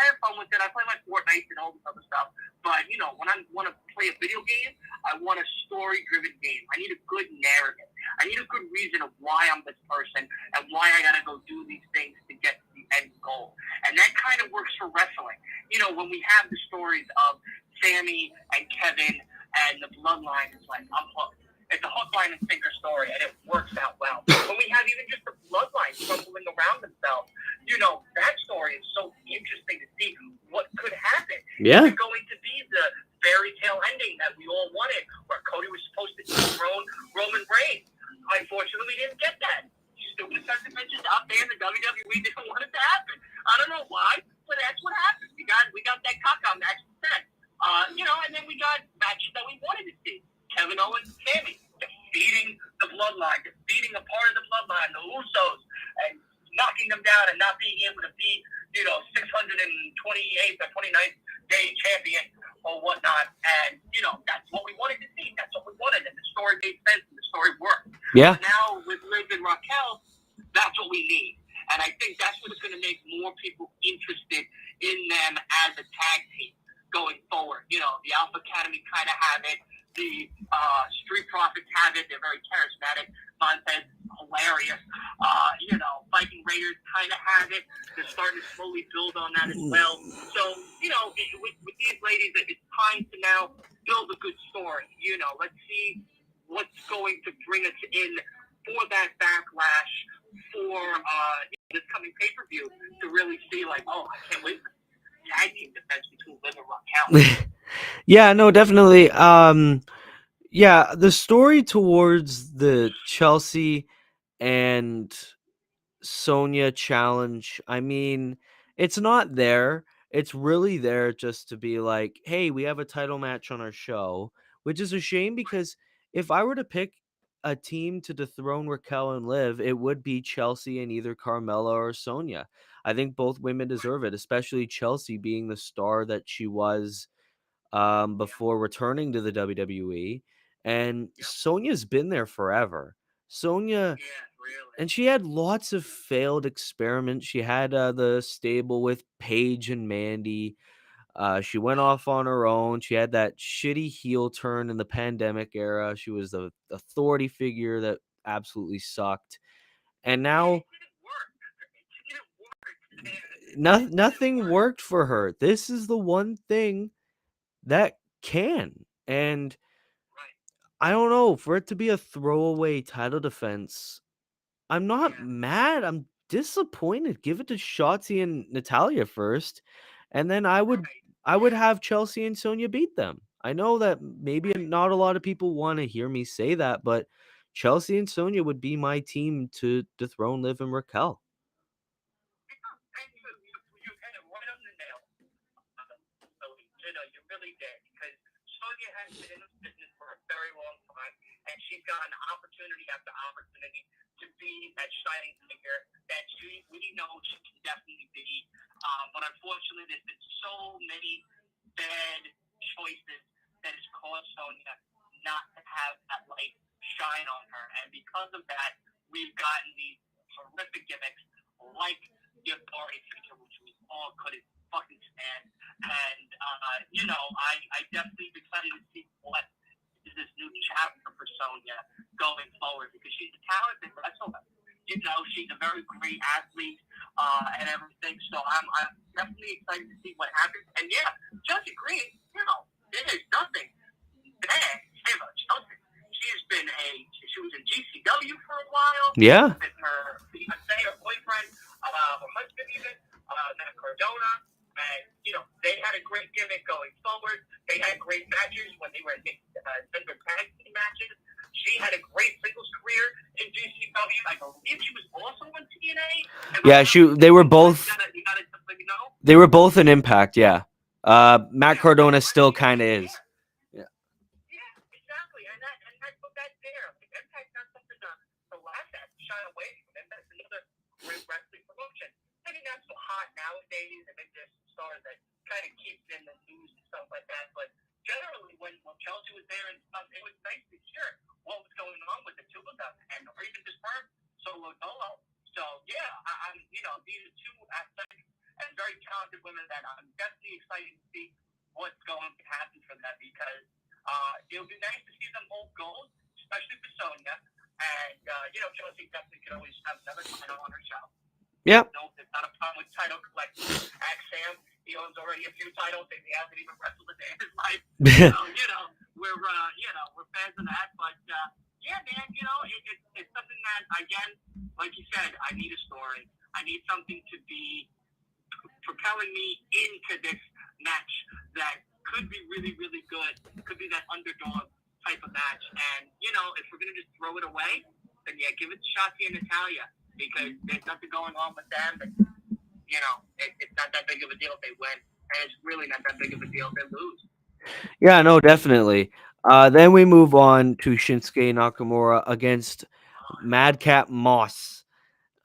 have fun with it. I play my Fortnite and all this other stuff. But, when I want to play a video game, I want a story-driven game. I need a good narrative. I need a good reason of why I'm this person and why I got to go do these things to get to the end goal. And that kind of works for wrestling. When we have the stories of Sammy and Kevin and the Bloodline, it's like, I'm hooked. It's a hook, line, and sinker story, and it works out well. When we have even just the Bloodline stumbling around themselves, that story is so interesting to see what could happen. Yeah. It's going to be the fairy tale ending that we all wanted, where Cody was supposed to dethrone Roman Reigns. Unfortunately, we didn't get that. Stupid sentimentals out there in the WWE didn't want it to happen. I don't know why, but that's what happened. We got that caca match instead. And then we got matches that we wanted to see. Kevin Owens and Sammy defeating the Bloodline, defeating a part of the Bloodline, the Usos, and knocking them down and not being able to be, 628th or 29th day champion or whatnot. And, that's what we wanted to see. That's what we wanted. And the story made sense and the story worked. Yeah. Now with Liv and Raquel, that's what we need. And I think that's what's going to make more people interested in them as a tag team going forward. The Alpha Academy kind of have it. The Street Profits have it. They're very charismatic. Montez, hilarious. Viking Raiders kind of have it. They're starting to slowly build on that as well. So, with these ladies, it's time to now build a good story. Let's see what's going to bring us in for that backlash for this coming pay-per-view to really see, like, oh, I can't wait for the tag team defense between Liv and Raquel. Yeah, no, definitely. Yeah, the story towards the Chelsea and Sonya challenge, I mean, it's not there. It's really there just to be like, hey, we have a title match on our show, which is a shame because if I were to pick a team to dethrone Raquel and Liv, it would be Chelsea and either Carmella or Sonya. I think both women deserve it, especially Chelsea being the star that she was before returning to the WWE. And Sonya's been there forever. Sonya, and she had lots of failed experiments. She had the stable with Paige and Mandy. She went off on her own. She had that shitty heel turn in the pandemic era. She was the authority figure that absolutely sucked. And now It didn't work. It didn't work. nothing worked for her. This is the one thing that can. And Right. I don't know, for it to be a throwaway title defense, I'm not Yeah. mad. I'm disappointed. Give it to Shotzi and Natalia first, and then I would Right. Yeah. have Chelsea and Sonya beat them. I know that maybe Right. not a lot of people want to hear me say that, but Chelsea and Sonya would be my team to dethrone Liv and Raquel. Yeah. And you hit it right on the nail. So, you really did. Because Sonya has been in this business for a very long time, and she's gotten opportunity after opportunity to be that shining figure that we know she can definitely be. But unfortunately, there's been so many bad choices that has caused Sonya not to have that light shine on her. And because of that, we've gotten these horrific gimmicks like the authority figure, which we all couldn't fucking stand. And, I definitely am excited to see what is this new chapter for Sonya going forward, because she's a talented wrestler. She's a very great athlete and everything. So I'm definitely excited to see what happens. And yeah, Chelsea Green, there is nothing bad about Chelsea. She was in GCW for a while. Yeah. With her fiance, her boyfriend, her husband even, Matt Cardona. And, they had a great gimmick going forward. They had great matches when they were in Denver tag team matches. She had a great singles career in GCW. I believe she was also on TNA. Yeah, they were both. They were both an Impact. Yeah. Matt Cardona still kind of is. Yeah, exactly. And that's there. Like, Impact's not something to laugh at, shy away from. Impact's another great wrestling promotion. I think that's so hot nowadays, and then there's stars that kind of keep in the news and stuff like that. But generally, when Chelsea was there and stuff, it was nice to hear what was going on with the two of them, or even just her solo dolo. So yeah, I'm these are two athletic and very talented women that I'm definitely excited to see what's going to happen for them, because it would be nice to see them hold gold, especially for Sonya. And Chelsea definitely could always have another title on her show. Yeah. No, there's not a problem with title collecting. Ask Sam, he owns already a few titles, and he hasn't even wrestled a day in his life. So, we're fans of that. But, yeah, man, it's something that, again, like you said, I need a story. I need something to be propelling me into this match that could be really, really good. Could be that underdog type of match. And, if we're going to just throw it away, then, yeah, give it to Shotzi and Natalia, because there's nothing going on with them. And, it's not that big of a deal if they win. And it's really not that big of a deal if they lose. Yeah, no, definitely. Then we move on to Shinsuke Nakamura against Madcap Moss.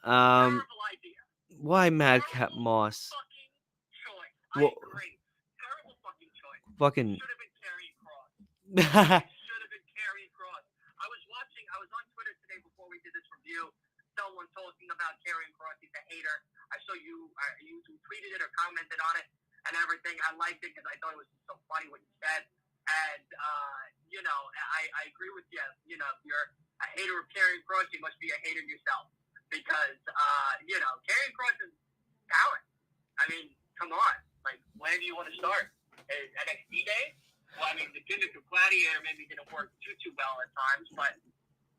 Terrible idea. Why Madcap Moss? Fucking choice. Well, I agree. Terrible fucking choice. Fucking. Should have been Karrion Kross. Should have been Karrion Kross. I was on Twitter today before we did this review. Someone talking about Karrion Kross. He's a hater. I saw you tweeted it or commented on it and everything. I liked it because I thought it was so funny what you said. And, I agree with you. If you're a hater of Karrion Kross, you must be a hater yourself. Because, Karrion Kross is talent. I mean, come on. Like, where do you want to start? NXT days? Well, I mean, the gimmick of Gladiator maybe didn't work too well at times, but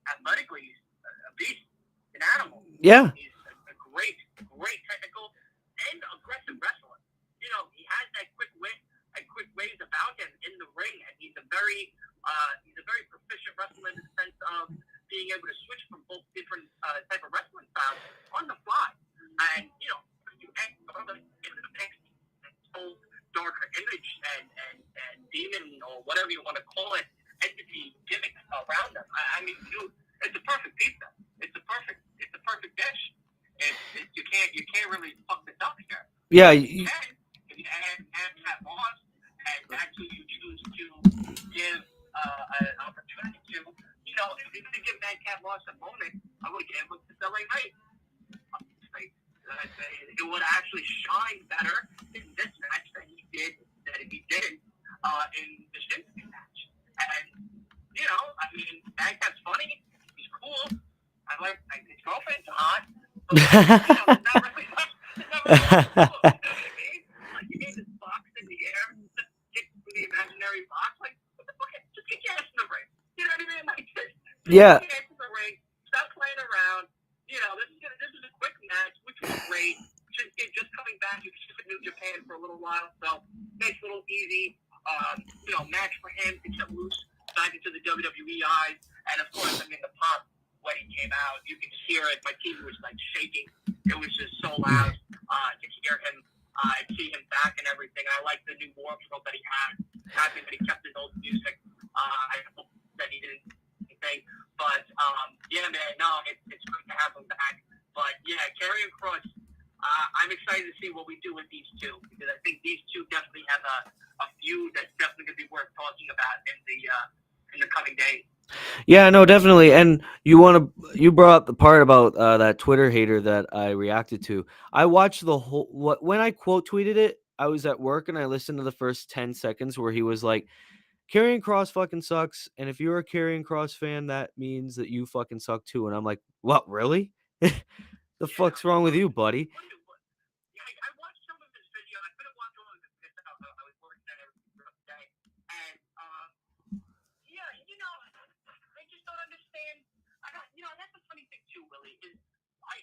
athletically, he's a beast, an animal. Yeah. He's a great technical and aggressive wrestler. He has that quick wit and quick ways about him in the ring, and he's a very proficient wrestler in the sense of being able to switch from both different type of wrestling styles on the fly. And you add whole darker image and demon or whatever you want to call it, entity gimmick around them. I mean, dude, it's a perfect pizza. It's a perfect dish. You can't really fuck this up here. Yeah. You can if you add Cat Moss, and that's who you choose to give an opportunity to. If you're going to give Cat Moss a moment, I would give him to LA Knight. It would actually shine better in this match than he did the There's not really much to do. You know what I mean? Like you need this box in the air, get the imaginary box. Like what the fuck? Just get your ass in the ring. You know what I mean? Like just Yeah. get your ass in the ring. Stop playing around. This is a quick match, which was great. Shinsuke just coming back. He was just in New Japan for a little while, so nice little easy, match for him to get loose back into the WWE eyes. And of course, I mean the pop when he came out, you could hear it. My TV was like shaking. It was just so loud to hear him and see him back and everything. I like the new wardrobe that he had. Happy that he kept his old music. I hope that he didn't anything. But yeah, man, no, it's great to have him back. But yeah, Karrion Kross. I'm excited to see what we do with these two because I think these two definitely have a feud that's definitely going to be worth talking about in the coming days. Yeah, no, definitely. And you brought up the part about that Twitter hater that I reacted to. I watched the whole when I quote tweeted it. I was at work and I listened to the first 10 seconds where he was like, Karrion Kross fucking sucks, and if you're a Karrion Kross fan, that means that you fucking suck too. And I'm like, what, really? The fuck's wrong with you, buddy? I watched some of his video. I couldn't watch all of his videos. I was working on everything throughout the day, and I just don't understand. That's the funny thing too, Willie. Is I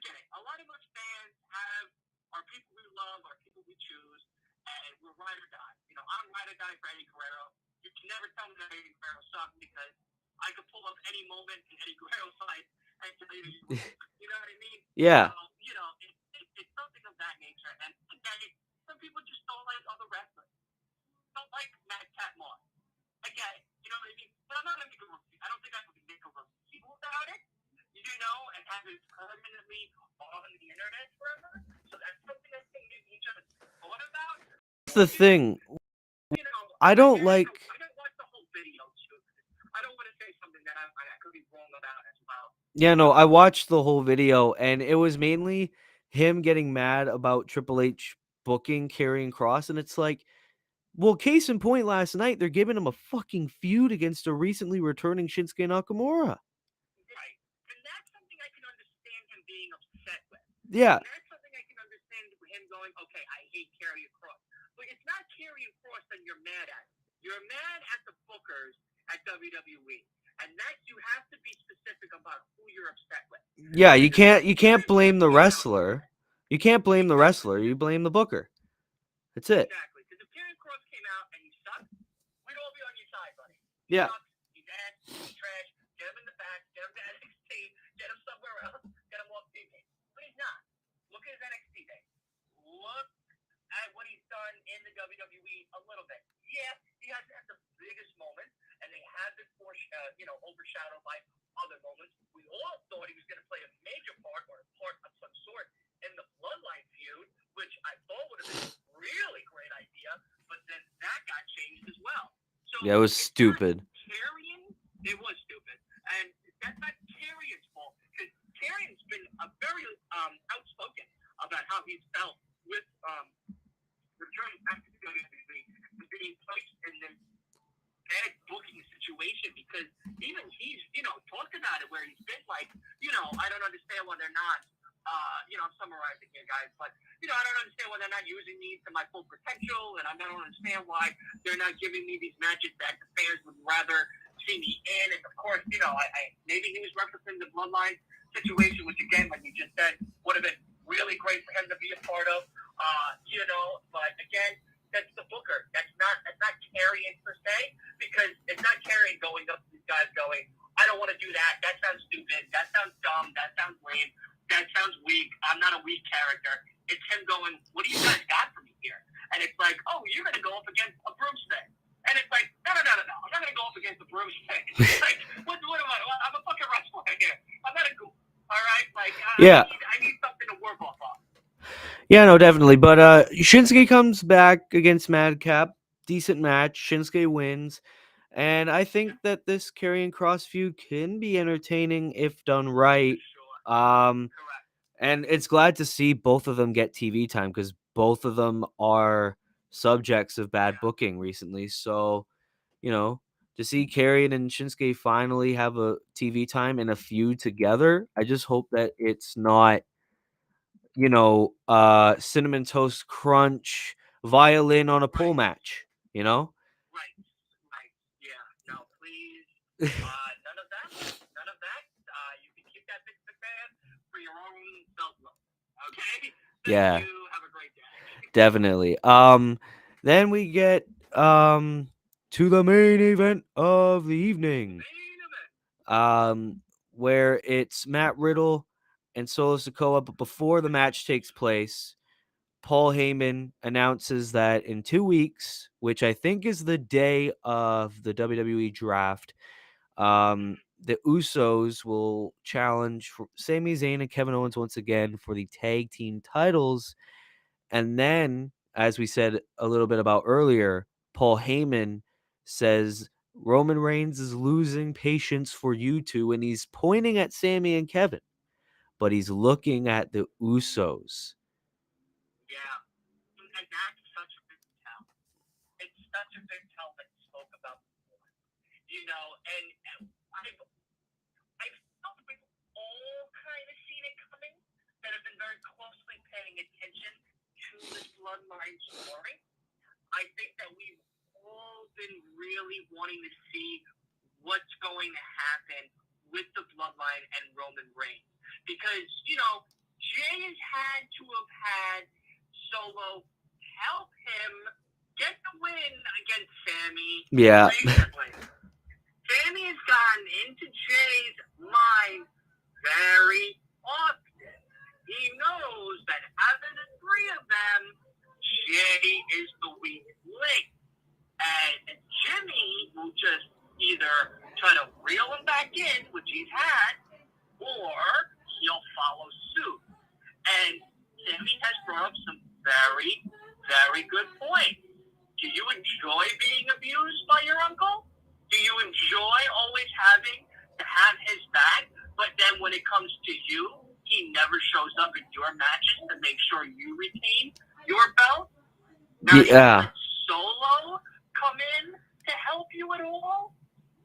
get it. A lot of us fans have our people we love, our people we choose, and we're ride or die. I'm ride or die for Eddie Guerrero. You can never tell me that Eddie Guerrero sucks because I could pull up any moment in Eddie Guerrero's life and tell you, you know what I mean? Yeah. So, it's something of that nature. And again, some people just don't like other wrestlers. Don't like Madcap Moss. Again, you know what I mean? But I'm not going to make a review. I don't think I would make a review about it, and have it permanently on the internet forever. So that's something I think you just thought about. That's the thing. I don't like. I don't watch the whole video too. I don't want to say something that I could be wrong about as well. Yeah, no, I watched the whole video, and it was mainly him getting mad about Triple H booking Karrion Kross, and it's like, well, case in point, last night they're giving him a fucking feud against a recently returning Shinsuke Nakamura. Right, and that's something I can understand him being upset with. Yeah. And that's something I can understand him going, okay, I hate Karrion Kross. But it's not Karrion Kross that you're mad at. You're mad at the bookers at WWE. And that you have to be specific about who you're upset with. Yeah, you can't blame the wrestler. You can't blame the wrestler. You blame the booker. That's it. Exactly. Because if Karrion Kross came out and he sucked, we'd all be on your side, buddy. Yeah. He's ass, he's trash. Get him in the back. Get him to NXT. Get him somewhere else. Get him off TV. But he's not. Look at his NXT days. Look at what he's done in the WWE a little bit. Yeah, he hasn't had the biggest moments, and they have been overshadowed by other moments. We all thought he was going to play a major part or a part of some sort in the Bloodline feud, which I thought would have been a really great idea, but then that got changed as well. So yeah, it was stupid. It was stupid, and that's not Karrion's fault because Karrion's been very outspoken about how he's felt with returning back to WWE and being placed in this bad booking situation because even he's talked about it where he's been like, I don't understand why they're not I'm summarizing here, guys, but I don't understand why they're not using me to my full potential, and I don't understand why they're not giving me these matches that the fans would rather see me in. And of course, maybe he was referencing the Bloodline situation, which again, like you just said, would have been really great for him to be a part of. But again, that's the booker. That's not Karrion per se, because it's not Karrion going up to these guys going, I don't want to do that. That sounds stupid. That sounds dumb. That sounds lame. That sounds weak. I'm not a weak character. It's him going, what do you guys got for me here? And it's like, oh, you're going to go up against a broomstick. And it's like, no. I'm not going to go up against a broomstick. It's like, what am I? I'm a fucking wrestler here. I'm not a goof. All right? Like, yeah. I need something to work off of. Yeah, no, definitely. But Shinsuke comes back against Madcap. Decent match. Shinsuke wins. And I think that this Karrion Kross feud can be entertaining if done right. Correct. And it's glad to see both of them get TV time because both of them are subjects of bad booking recently. So, to see Karrion and Shinsuke finally have a TV time and a feud together. I just hope that it's not, cinnamon toast crunch violin on a pole match, Right, right. Yeah, no, please. None of that. None of that. You can keep that Vince McMahon for your own self-love. Okay? Thank Yeah, you. Have a great day. definitely. Then we get to the main event of the evening. Main event. Where it's Matt Riddle and Solo Sikoa, but before the match takes place, Paul Heyman announces that in 2 weeks, which I think is the day of the WWE draft, the Usos will challenge for Sami Zayn and Kevin Owens once again for the tag team titles. And then, as we said a little bit about earlier, Paul Heyman says Roman Reigns is losing patience for you two, and he's pointing at Sami and Kevin, but he's looking at the Usos. Yeah. And that's such a big tell. It's such a big tell that you spoke about before. And I felt we've all kind of seen it coming that have been very closely paying attention to this bloodline story. I think that we've all been really wanting to see what's going to happen with the bloodline and Roman Reigns. Because, Jay has had to have had Solo help him get the win against Sami. Yeah. Recently. Sami has gotten into Jay's mind very often. He knows that out of the three of them, Jay is the weak link. And Jimmy will just either try to reel him back in, which he's had, or he'll follow suit. And Jimmy has brought up some very, very good points. Do you enjoy being abused by your uncle? Do you enjoy always having to have his back? But then when it comes to you, he never shows up in your matches to make sure you retain your belt? Now, Yeah. Solo come in to help you at all?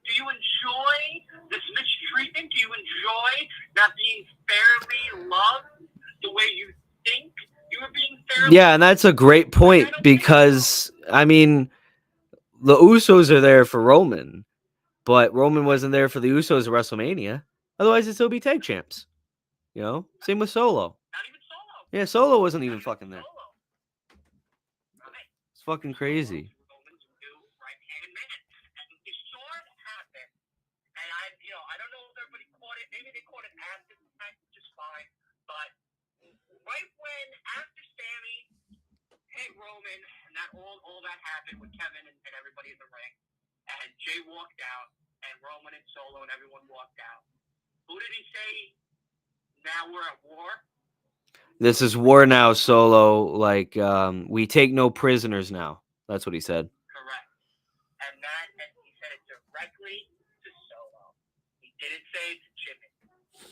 Do you enjoy this mistreatment? Do you enjoy not being fairly loved the way you think you were being fairly Yeah, and that's a great point because, the Usos are there for Roman, but Roman wasn't there for the Usos at WrestleMania. Otherwise, it'd still be tag champs. Same with Solo. Not even Solo. Yeah, Solo wasn't even fucking there. Solo. Right. It's fucking crazy. Roman's new right-hand man. And we saw it happen. And I don't know if everybody caught it. Maybe they caught it after the fact, which is fine. But right when, after Sami hit Roman, and that all that happened with Kevin and everybody in the ring, and Jay walked out, and Roman and Solo and everyone walked out. Who did he say? Now we're at war? This is war now, Solo. Like, we take no prisoners now. That's what he said. Correct. And he said it directly to Solo. He didn't say it to Jimmy.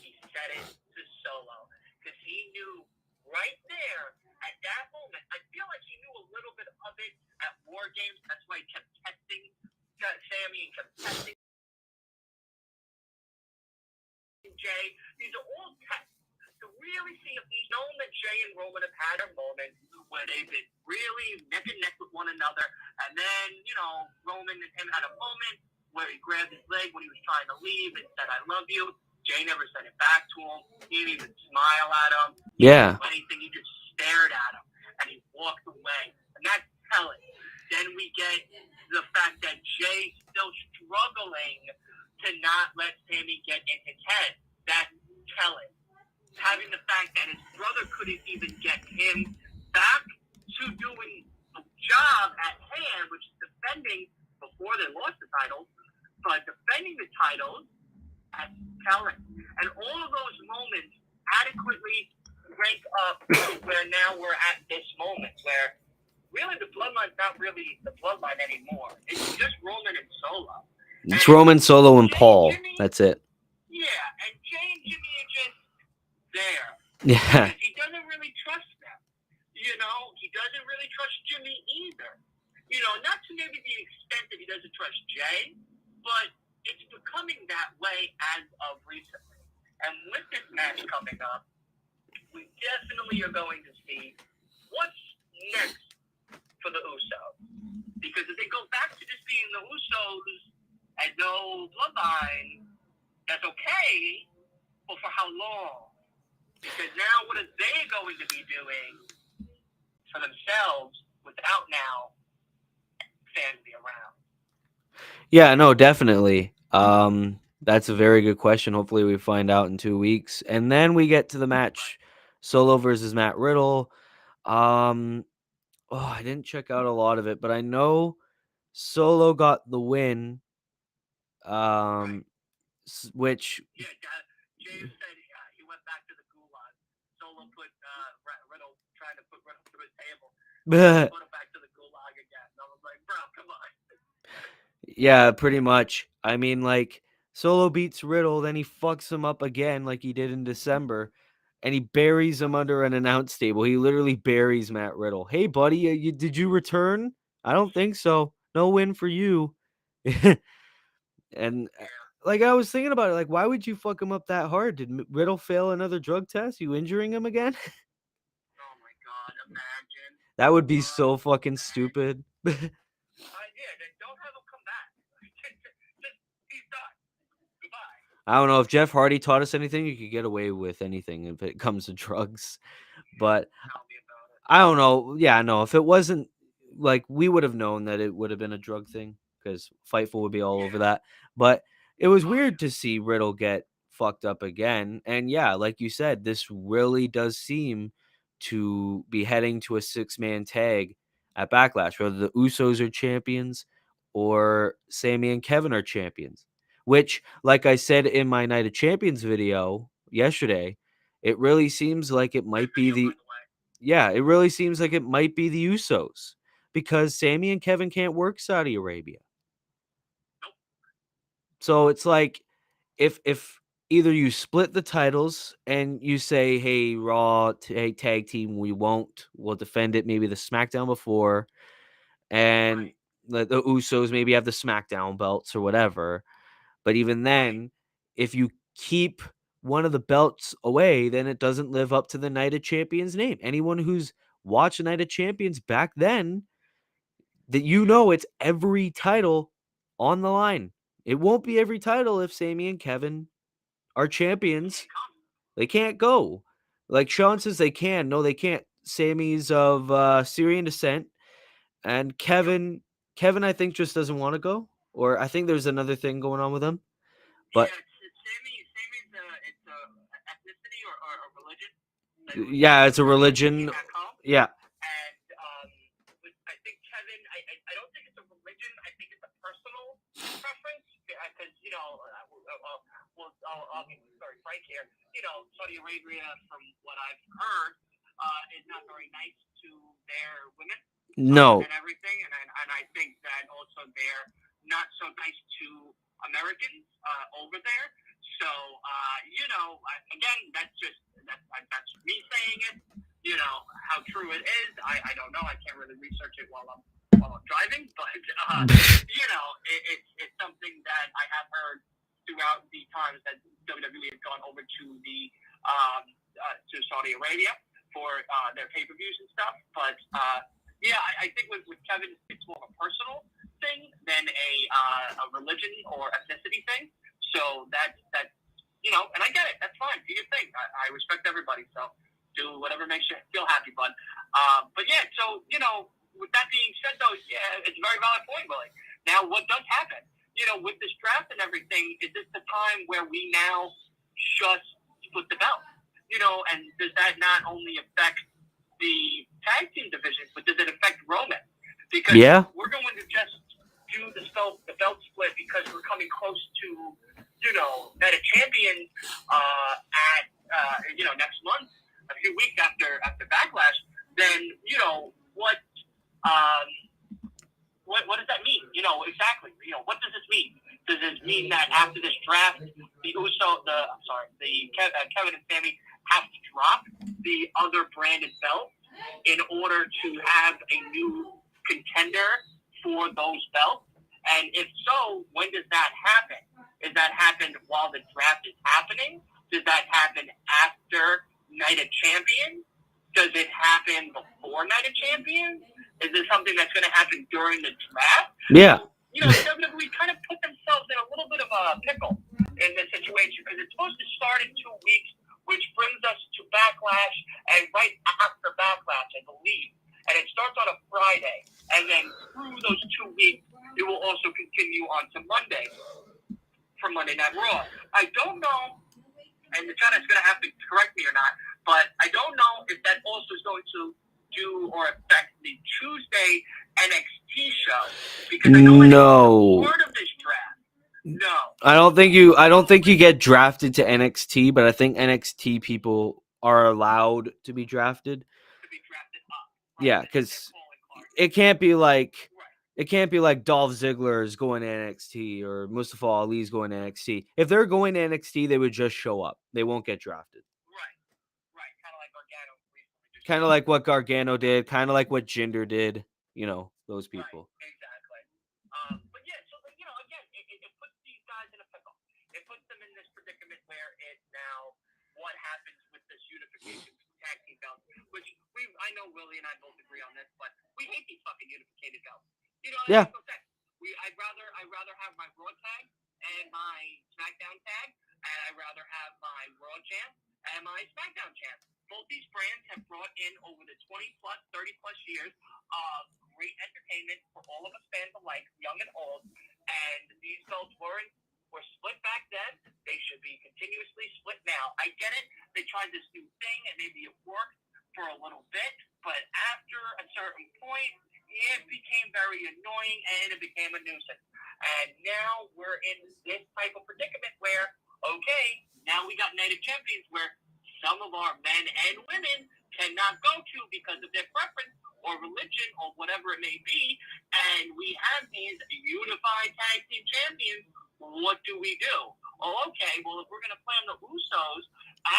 He said it to Solo. Because he knew right there, at that moment, I feel like he knew a little bit of it at War Games. That's why he kept testing Sami and kept testing Jay. These are all tests to really see if he's known that Jay and Roman have had a moment where they've been really neck and neck with one another. And then, Roman and him had a moment where he grabbed his leg when he was trying to leave and said, I love you. Jay never said it back to him. He didn't even smile at him. He didn't do anything. He just stared at him. And he walked away. And that's telling. Then we get the fact that Jay's still struggling to not let Sami get in his head. That's telling. Having the fact that his brother couldn't even get him back to doing the job at hand, which is defending before they lost the titles, but defending the titles, that's telling. And all of those moments adequately rank up to where now we're at this moment, where really the bloodline's not really the bloodline anymore. It's just Roman and Solo. It's Roman, Solo, and Paul. Jimmy, that's it. Yeah, and Jay and Jimmy are just there. Yeah. Because he doesn't really trust them. He doesn't really trust Jimmy either. Not to maybe the extent that he doesn't trust Jay, but it's becoming that way as of recently. And with this match coming up, we definitely are going to see what's next for the Usos. Because if they go back to just being the Usos and no bloodline, that's okay, but for how long? Because now what are they going to be doing for themselves without now fans be around? Yeah, no, definitely. That's a very good question. Hopefully we find out in 2 weeks. And then we get to the match Solo versus Matt Riddle. I didn't check out a lot of it, but I know Solo got the win. Which Yeah, James said he went back to the gulag. Solo put Riddle, trying to put Riddle through his table. Put him back to the gulag again. I was like, bro, come on. Yeah, pretty much. I mean, like, Solo beats Riddle, then he fucks him up again like he did in December, and he buries him under an announce table. He literally buries Matt Riddle. Hey, buddy, did you return? I don't think so. No win for you. And like, I was thinking about it, like, why would you fuck him up that hard? Did Riddle fail another drug test? You injuring him again? Oh my god, imagine. That would be so fucking stupid. Yeah, then don't have him come back. Just he's done. Goodbye. I don't know if Jeff Hardy taught us anything. You could get away with anything if it comes to drugs, but Tell me about it. I don't know. Yeah, no. If it wasn't like we would have known that it would have been a drug thing because Fightful would be all over that. But it was weird to see Riddle get fucked up again. And yeah, like you said, this really does seem to be heading to a 6-man tag at Backlash, whether the Usos are champions or Sami and Kevin are champions. Which, like I said in my Night of Champions video yesterday, it really seems like it might be the it really seems like it might be the Usos because Sami and Kevin can't work Saudi Arabia. So it's like if either you split the titles and you say, "Hey, Raw, hey, tag team, we'll defend it maybe the SmackDown before," and the Usos maybe have the SmackDown belts or whatever. But even then, if you keep one of the belts away, then it doesn't live up to the Night of Champions name. Anyone who's watched Night of Champions back then, that it's every title on the line. It won't be every title if Sami and Kevin are champions. They can't go. Like Sean says they can. No, they can't. Sami's of Syrian descent. And Kevin, I think, just doesn't want to go. Or I think there's another thing going on with him. But Sammy's it's a ethnicity or a religion. Yeah, it's a religion. Yeah. And I think Kevin, I don't think it's a religion. I think it's a personal preference because I'll be very frank here. Saudi Arabia, from what I've heard, is not very nice to their women. No. And everything, and I think that also they're not so nice to Americans over there. So again, that's me saying it. How true it is, I don't know. I can't really research it while I'm driving, but it's something that I have heard throughout the times that WWE has gone over to to Saudi Arabia for their pay-per-views and stuff. But I think with Kevin, it's more of a personal thing than a religion or ethnicity thing. So that's and I get it. That's fine. Do your thing. I respect everybody. So do whatever makes you feel happy, bud. But yeah, so with that being said, though, yeah, it's a very valid point, Willie. Now, what does happen? With this draft and everything, is this the time where we now just split the belt? And does that not only affect the tag team division, but does it affect Roman? Because we're going to just do the belt split because we're coming close to, Night of Champions at next month, a few weeks after Backlash. Then what does that mean? Exactly. What does this mean? Does this mean that after this draft, Kevin and Sami have to drop the other branded belts in order to have a new contender for those belts? And if so, when does that happen? Does that happen while the draft is happening? Does that happen after Night of Champions? Does it happen before Night of Champions? Is this something that's going to happen during the draft? Yeah. You know, WWE kind of put themselves in a little bit of a pickle in this situation because it's supposed to start in 2 weeks, which brings us to Backlash, and right after Backlash, I believe. And it starts on a Friday, and then through those 2 weeks, it will also continue on to Monday for Monday Night Raw. I don't know, and the China's going to have to correct me or not, but I don't know if that also is going to do or affect the Tuesday NXT show because I know No. part of this draft. No, I don't think you get drafted to NXT, but I think NXT people are allowed to be drafted. to be drafted up. Right? Yeah, because it can't be like Dolph Ziggler is going to NXT or Mustafa Ali is going to NXT. If they're going to NXT, they would just show up. They won't get drafted. Right. Kind of like Gargano recently. Kind of like what Gargano did. Kind of like what Jinder did. You know, those people. Right, exactly. But yeah, so you know, again, it puts these guys in a pickle. It puts them in this predicament where it's now what happens with this unification tag team belts, which I know Willie and I both agree on this, but we hate these fucking unificated belts. You know, yeah. I'd rather have my Raw tag and my Smackdown tag, and I'd rather have my Raw champ and my Smackdown champ. Both these brands have brought in over the 20 plus, 30 plus years of great entertainment for all of us fans alike, young and old. And these belts were split back then. They should be continuously split now. I get it. They tried this new thing, and maybe it worked for a little bit. But after a certain point, it became very annoying, and it became a nuisance. And now we're in this type of predicament where, okay, now we got Night of Champions where some of our men and women cannot go to because of their preference or religion or whatever it may be, and we have these unified tag team champions. What do we do? Oh, okay, well, if we're going to plan the Usos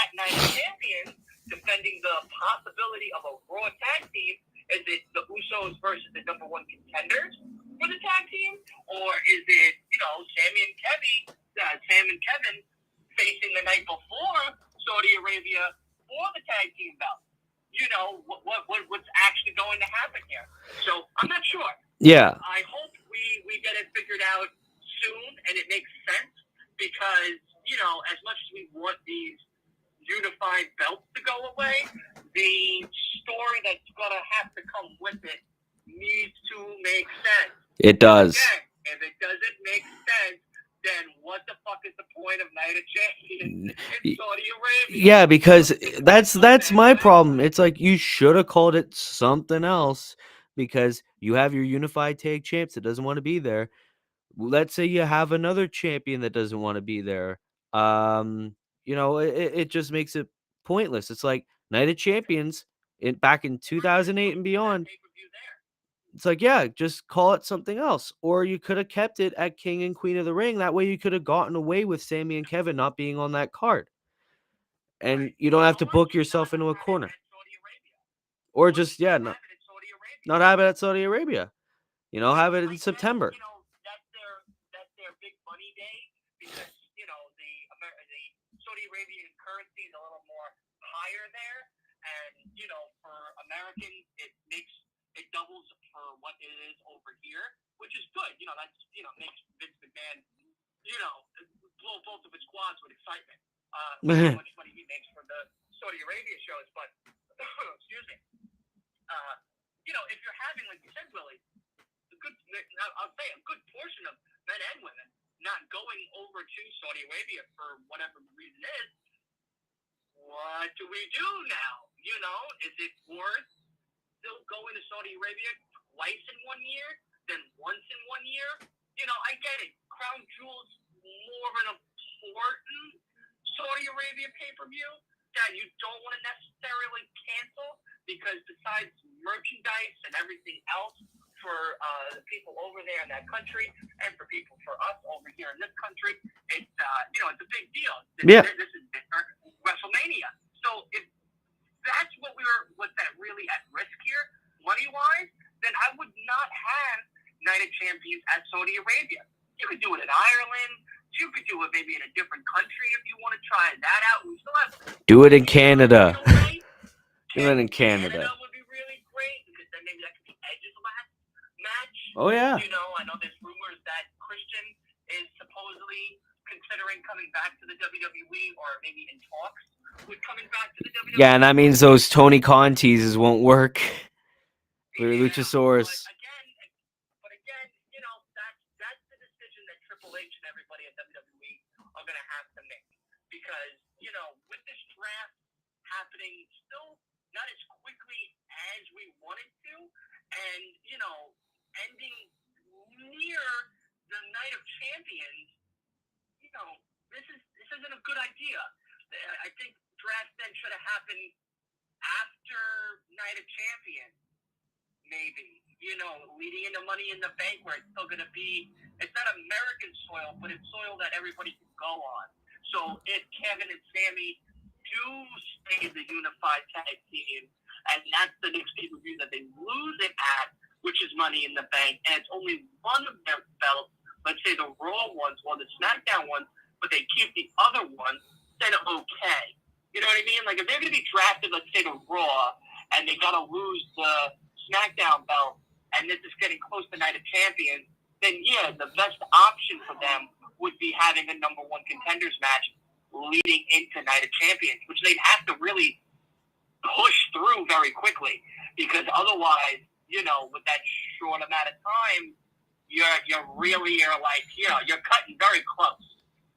at Night of Champions, defending the possibility of a Raw tag team, is it the Usos versus the number one contenders for the tag team? Or is it, Sam and Kevin facing the night before Saudi Arabia for the tag team belt? What's actually going to happen here? So I'm not sure. Yeah. I hope we get it figured out soon and it makes sense because, as much as we want these unified belts to go away, the story that's going to have to come with it needs to make sense. It does. Again, if it doesn't make sense, then what the fuck is the point of Night of Champions in Saudi Arabia? Yeah, because that's my problem. It's like you should have called it something else because you have your unified tag champs that doesn't want to be there. Let's say you have another champion that doesn't want to be there. It just makes it pointless. It's like Night of Champions back in 2008 and beyond. It's like, yeah, just call it something else. Or you could have kept it at King and Queen of the Ring. That way you could have gotten away with Sammy and Kevin not being on that card. And you don't have to book yourself into a corner. Or just, not have it at Saudi Arabia. Have it in September. That's their big money day because, the Saudi Arabian currency is a little more higher there. And, for Americans, it doubles for what it is over here, which is good. That's, makes Vince McMahon, blow both of his quads with excitement. How much money he makes from the Saudi Arabia shows. But, excuse me. If you're having, like you said, Willie, I'll say a good portion of men and women not going over to Saudi Arabia for whatever the reason is, what do we do now? Is it worth still going to Saudi Arabia twice in 1 year, then once in 1 year? I get it. Crown Jewel's more of an important Saudi Arabia pay-per-view that you don't want to necessarily cancel because besides merchandise and everything else for the people over there in that country and for us over here in this country, it's it's a big deal. This is WrestleMania. So if that's what's really at risk here, money-wise, then I would not have Night of Champions at Saudi Arabia. You could do it in Ireland. You could do it maybe in a different country if you want to try that out. We still have Do it in Canada. Do it in Canada Canada. would be really great because then maybe that could be Edge's last match. Oh, yeah. You know, I know there's rumors that Christian is supposedly considering coming back to the WWE or maybe in talks with coming back to the WWE. Yeah, and that means those Tony Khan teases won't work. For Yeah, Luchasaurus. But again, you know, that's the decision that Triple H and everybody at WWE are going to have to make. Because, you know, with this draft happening still not as quickly as we wanted to, and, you know, ending near the Night of Champions, you know, this isn't a good idea. I think draft then should have happened after Night of Champions. Maybe, you know, leading into Money in the Bank where it's still going to be, it's not American soil, but it's soil that everybody can go on. So if Kevin and Sammy do stay the unified tag team, and that's the next pay-per-view that they lose it at, which is Money in the Bank, and it's only one of their belts, let's say the Raw ones or the Smackdown ones, but they keep the other ones, then okay. You know what I mean? Like, if they're going to be drafted, let's say the Raw, and they got to lose the Smackdown belt, and this is getting close to Night of Champions, then yeah, the best option for them would be having a number one contenders match leading into Night of Champions, which they'd have to really push through very quickly, because otherwise, you know, with that short amount of time, you're like, you know, you're cutting very close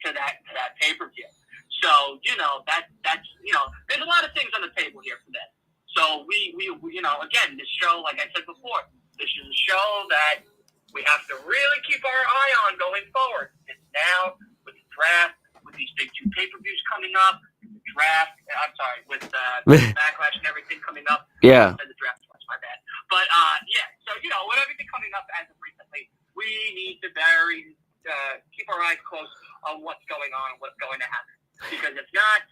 to that pay-per-view. So, you know, that's you know, there's a lot of things on the table here for this. So we you know, again, this show, like I said before, this is a show that we have to really keep our eye on going forward. It's now with the draft, with these big two pay-per-views coming up, with Backlash and everything coming up. Yeah. I said the draft twice, my bad. But yeah, so you know, with everything coming up as of recently, we need to keep our eyes close on what's going on and what's going to happen. Because if not,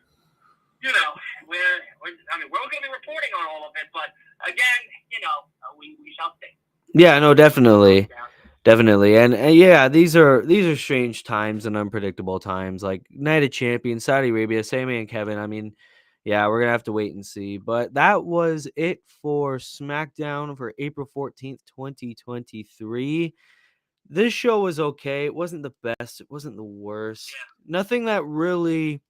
you know, we're going to be reporting on all of it, but again, you know, we shall see. Yeah, no, definitely. And yeah, these are strange times and unpredictable times. Like Night of Champions, Saudi Arabia, Sammy and Kevin. I mean, yeah, we're gonna have to wait and see. But that was it for SmackDown for April 14th, 2023. This show was okay. It wasn't the best. It wasn't the worst. Yeah. Nothing that really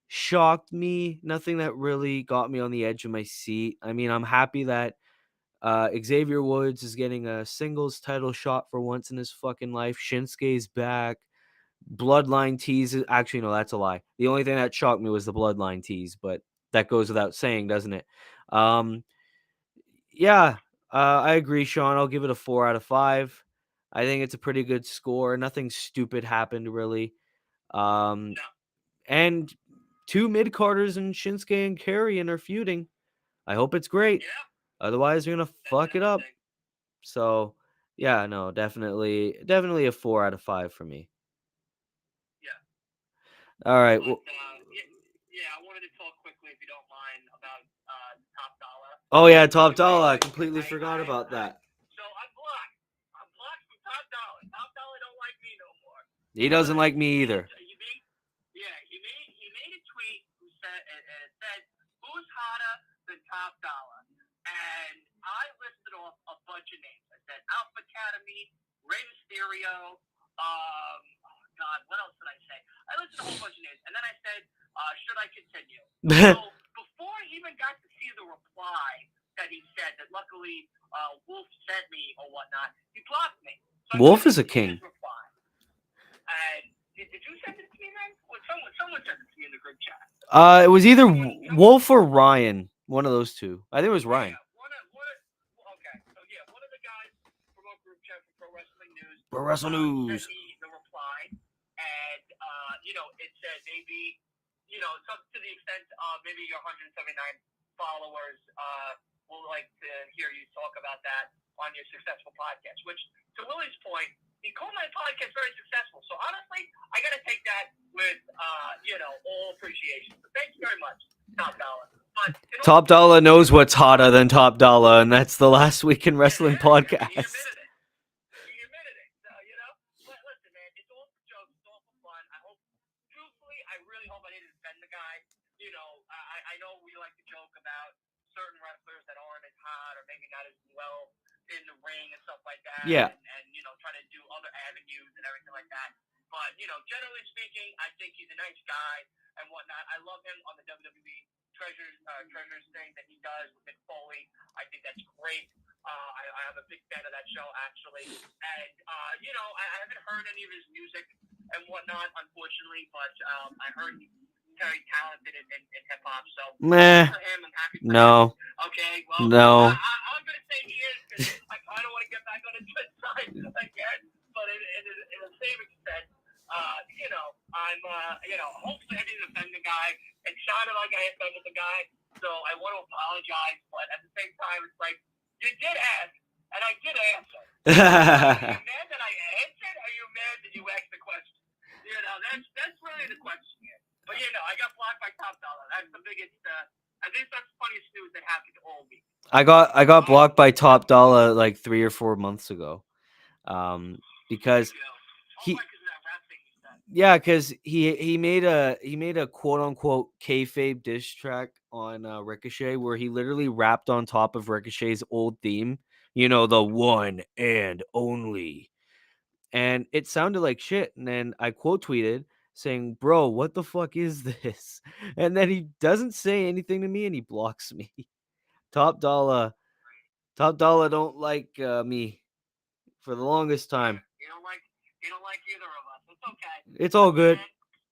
shocked me. Nothing that really got me on the edge of my seat. I mean, I'm happy that Xavier Woods is getting a singles title shot for once in his fucking life. Shinsuke is back. Bloodline tease. Actually, no, that's a lie. The only thing that shocked me was the Bloodline tease, but that goes without saying, doesn't it? Yeah, I agree, Sean. I'll give it a 4 out of 5. I think it's a pretty good score. Nothing stupid happened, really. And two mid-carders and Shinsuke and Karrion are feuding. I hope it's great. Yeah. Otherwise, you're going to fuck it up. So, yeah, no, definitely a 4 out of 5 for me. Yeah. All right. But, I wanted to talk quickly, if you don't mind, about Top Dollar. Oh, yeah, Top Dollar. I completely forgot about that. So I'm blocked. I'm blocked from Top Dollar. Top Dollar don't like me no more. He doesn't like me either. He made a tweet who said, who's hotter than Top Dollar? And I listed off a bunch of names. I said Alpha Academy, Rey Mysterio, what else did I say? I listed a whole bunch of names. And then I said, should I continue? So before he even got to see the reply that he said, that luckily Wolf sent me or whatnot, he blocked me. So Wolf is a king. And did you send it to me, man? Or someone sent it to me in the group chat. It was either Wolf or Ryan. One of those two. I think it was Ryan. Yeah, okay. So, yeah, one of the guys from our group chat from Pro Wrestling News. Sent me the reply. And, it said maybe, something to the extent of maybe your 179 followers will like to hear you talk about that on your successful podcast. Which, to Willie's point, he called my podcast very successful. So, honestly, I got to take that with, all appreciation. So, thank you very much, Top Dollar. Top Dollar knows what's hotter than Top Dollar, and that's the Last Week in Wrestling podcast. He admitted it. really hope I didn't offend the guy. You know, I know we like to joke about certain wrestlers that aren't as hot or maybe not as well in the ring and stuff like that, Yeah. and you know, trying to do other avenues and everything like that. But you know, generally speaking, I think he's a nice guy and whatnot. I love him on the WWE Treasures thing that he does with Mick Foley. I think that's great. I am a big fan of that show actually, and you know, I haven't heard any of his music and whatnot, unfortunately, but I heard he's very talented in hip hop. So Meh. for him, I'm happy for No. him. Okay, well, No. I'm gonna say he is because I kind of want to get back on his good side again, but in the same extent, you know, I'm, you know, hopefully I didn't offend the guy. It sounded like I offended the guy, so I want to apologize, but at the same time, it's like, you did ask, and I did answer. Are you mad that I answered, or are you mad that you asked the question? You know, that's really the question here. But, you know, I got blocked by Top Dollar. That's the biggest, I think that's the funniest news that happened all week. I got blocked by Top Dollar like 3 or 4 months ago. Because he, yeah, because he made a quote unquote kayfabe diss track on Ricochet where he literally rapped on top of Ricochet's old theme, you know, the one and only, and it sounded like shit. And then I quote tweeted saying, "Bro, what the fuck is this?" And then he doesn't say anything to me and he blocks me. Top Dollar don't like me for the longest time. You don't like either of us. It's okay. It's all good.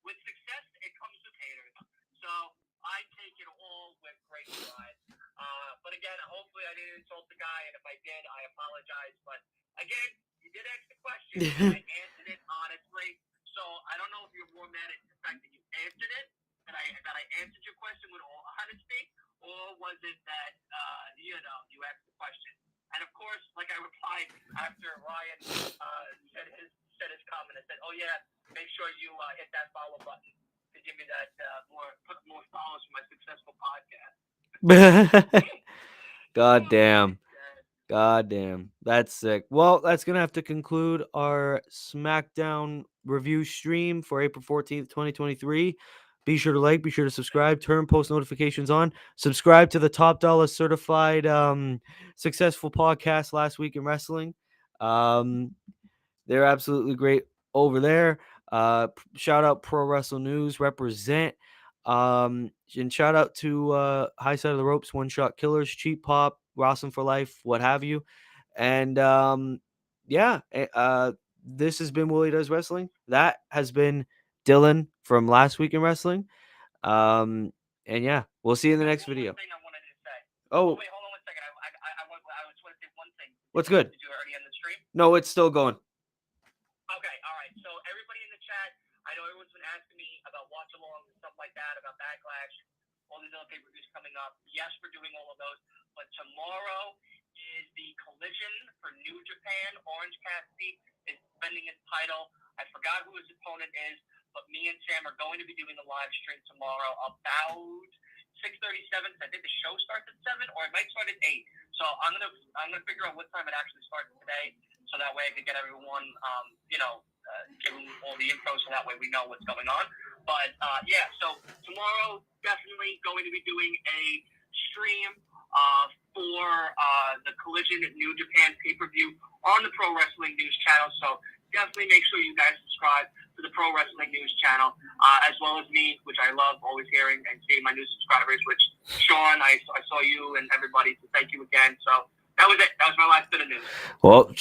With success, it comes with haters. So I take it all with great pride. But again, hopefully I didn't insult the guy, and if I did, I apologize. But again, you did ask the question, and I answered it honestly. So I don't know if you're more mad at the fact that you answered it, that I answered your question with all honesty, or was it that you know, you asked the question? And of course, like I replied after Ryan said his comment, I said, "Oh yeah, make sure you hit that follow button to give me that put more follows for my successful podcast." God damn. God damn. That's sick. Well, that's going to have to conclude our Smackdown review stream for April 14th, 2023. Be sure to like, be sure to subscribe, turn post notifications on, subscribe to the Top Dollar certified successful podcast Last Week in Wrestling. They're absolutely great over there. Shout out Pro Wrestle News, represent. And shout out to High Side of the Ropes, One Shot Killers, Cheap Pop, Rosslyn for Life, what have you. And yeah, this has been Willie Does Wrestling. That has been Dylan from Last Week in Wrestling. And yeah, we'll see you in the next video. Thing I wanted to say. Oh, wait, hold on 1 second. I just want to say one thing. What's good? Did you already end the stream? No, it's still going. Okay, all right. So everybody in the chat, I know everyone's been asking me about watch-alongs and stuff like that, about Backlash, all these other pay-per-views coming up. Yes, we're doing all of those, but tomorrow is the Collision for New Japan. Orange Cassidy is defending his title. I forgot who his opponent is, but me and Sam are going to be doing the live stream tomorrow about 6:37. I think the show starts at 7, or it might start at 8. So I'm gonna figure out what time it actually starts today, so that way I can get everyone, you know, give them all the info, so that way we know what's going on. But yeah, so tomorrow definitely going to be doing a stream for the Collision New Japan pay-per-view on the Pro Wrestling News channel. So definitely make sure you guys subscribe to the Pro Wrestling News channel, as well as me, which I love always hearing and seeing my new subscribers, which Sean, I saw you and everybody, so thank you again. So that was it. That was my last bit of news. Well,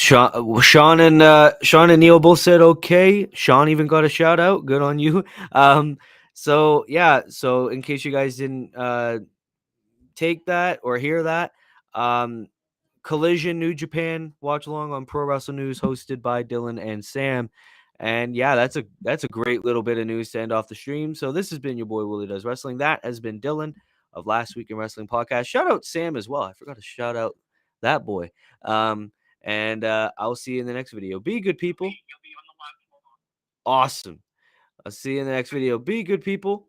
Sean and Neil both said okay. Sean even got a shout out. Good on you. So yeah. So in case you guys didn't take that or hear that, Collision New Japan watch along on Pro Wrestle News, hosted by Dylan and Sam. And yeah, that's a great little bit of news to end off the stream. So this has been your boy Willie Does Wrestling. That has been Dylan of Last Week in Wrestling podcast. Shout out Sam as well. I forgot to shout out that boy. And I'll see you in the next video. Be good, people. Awesome. I'll see you in the next video. Be good, people.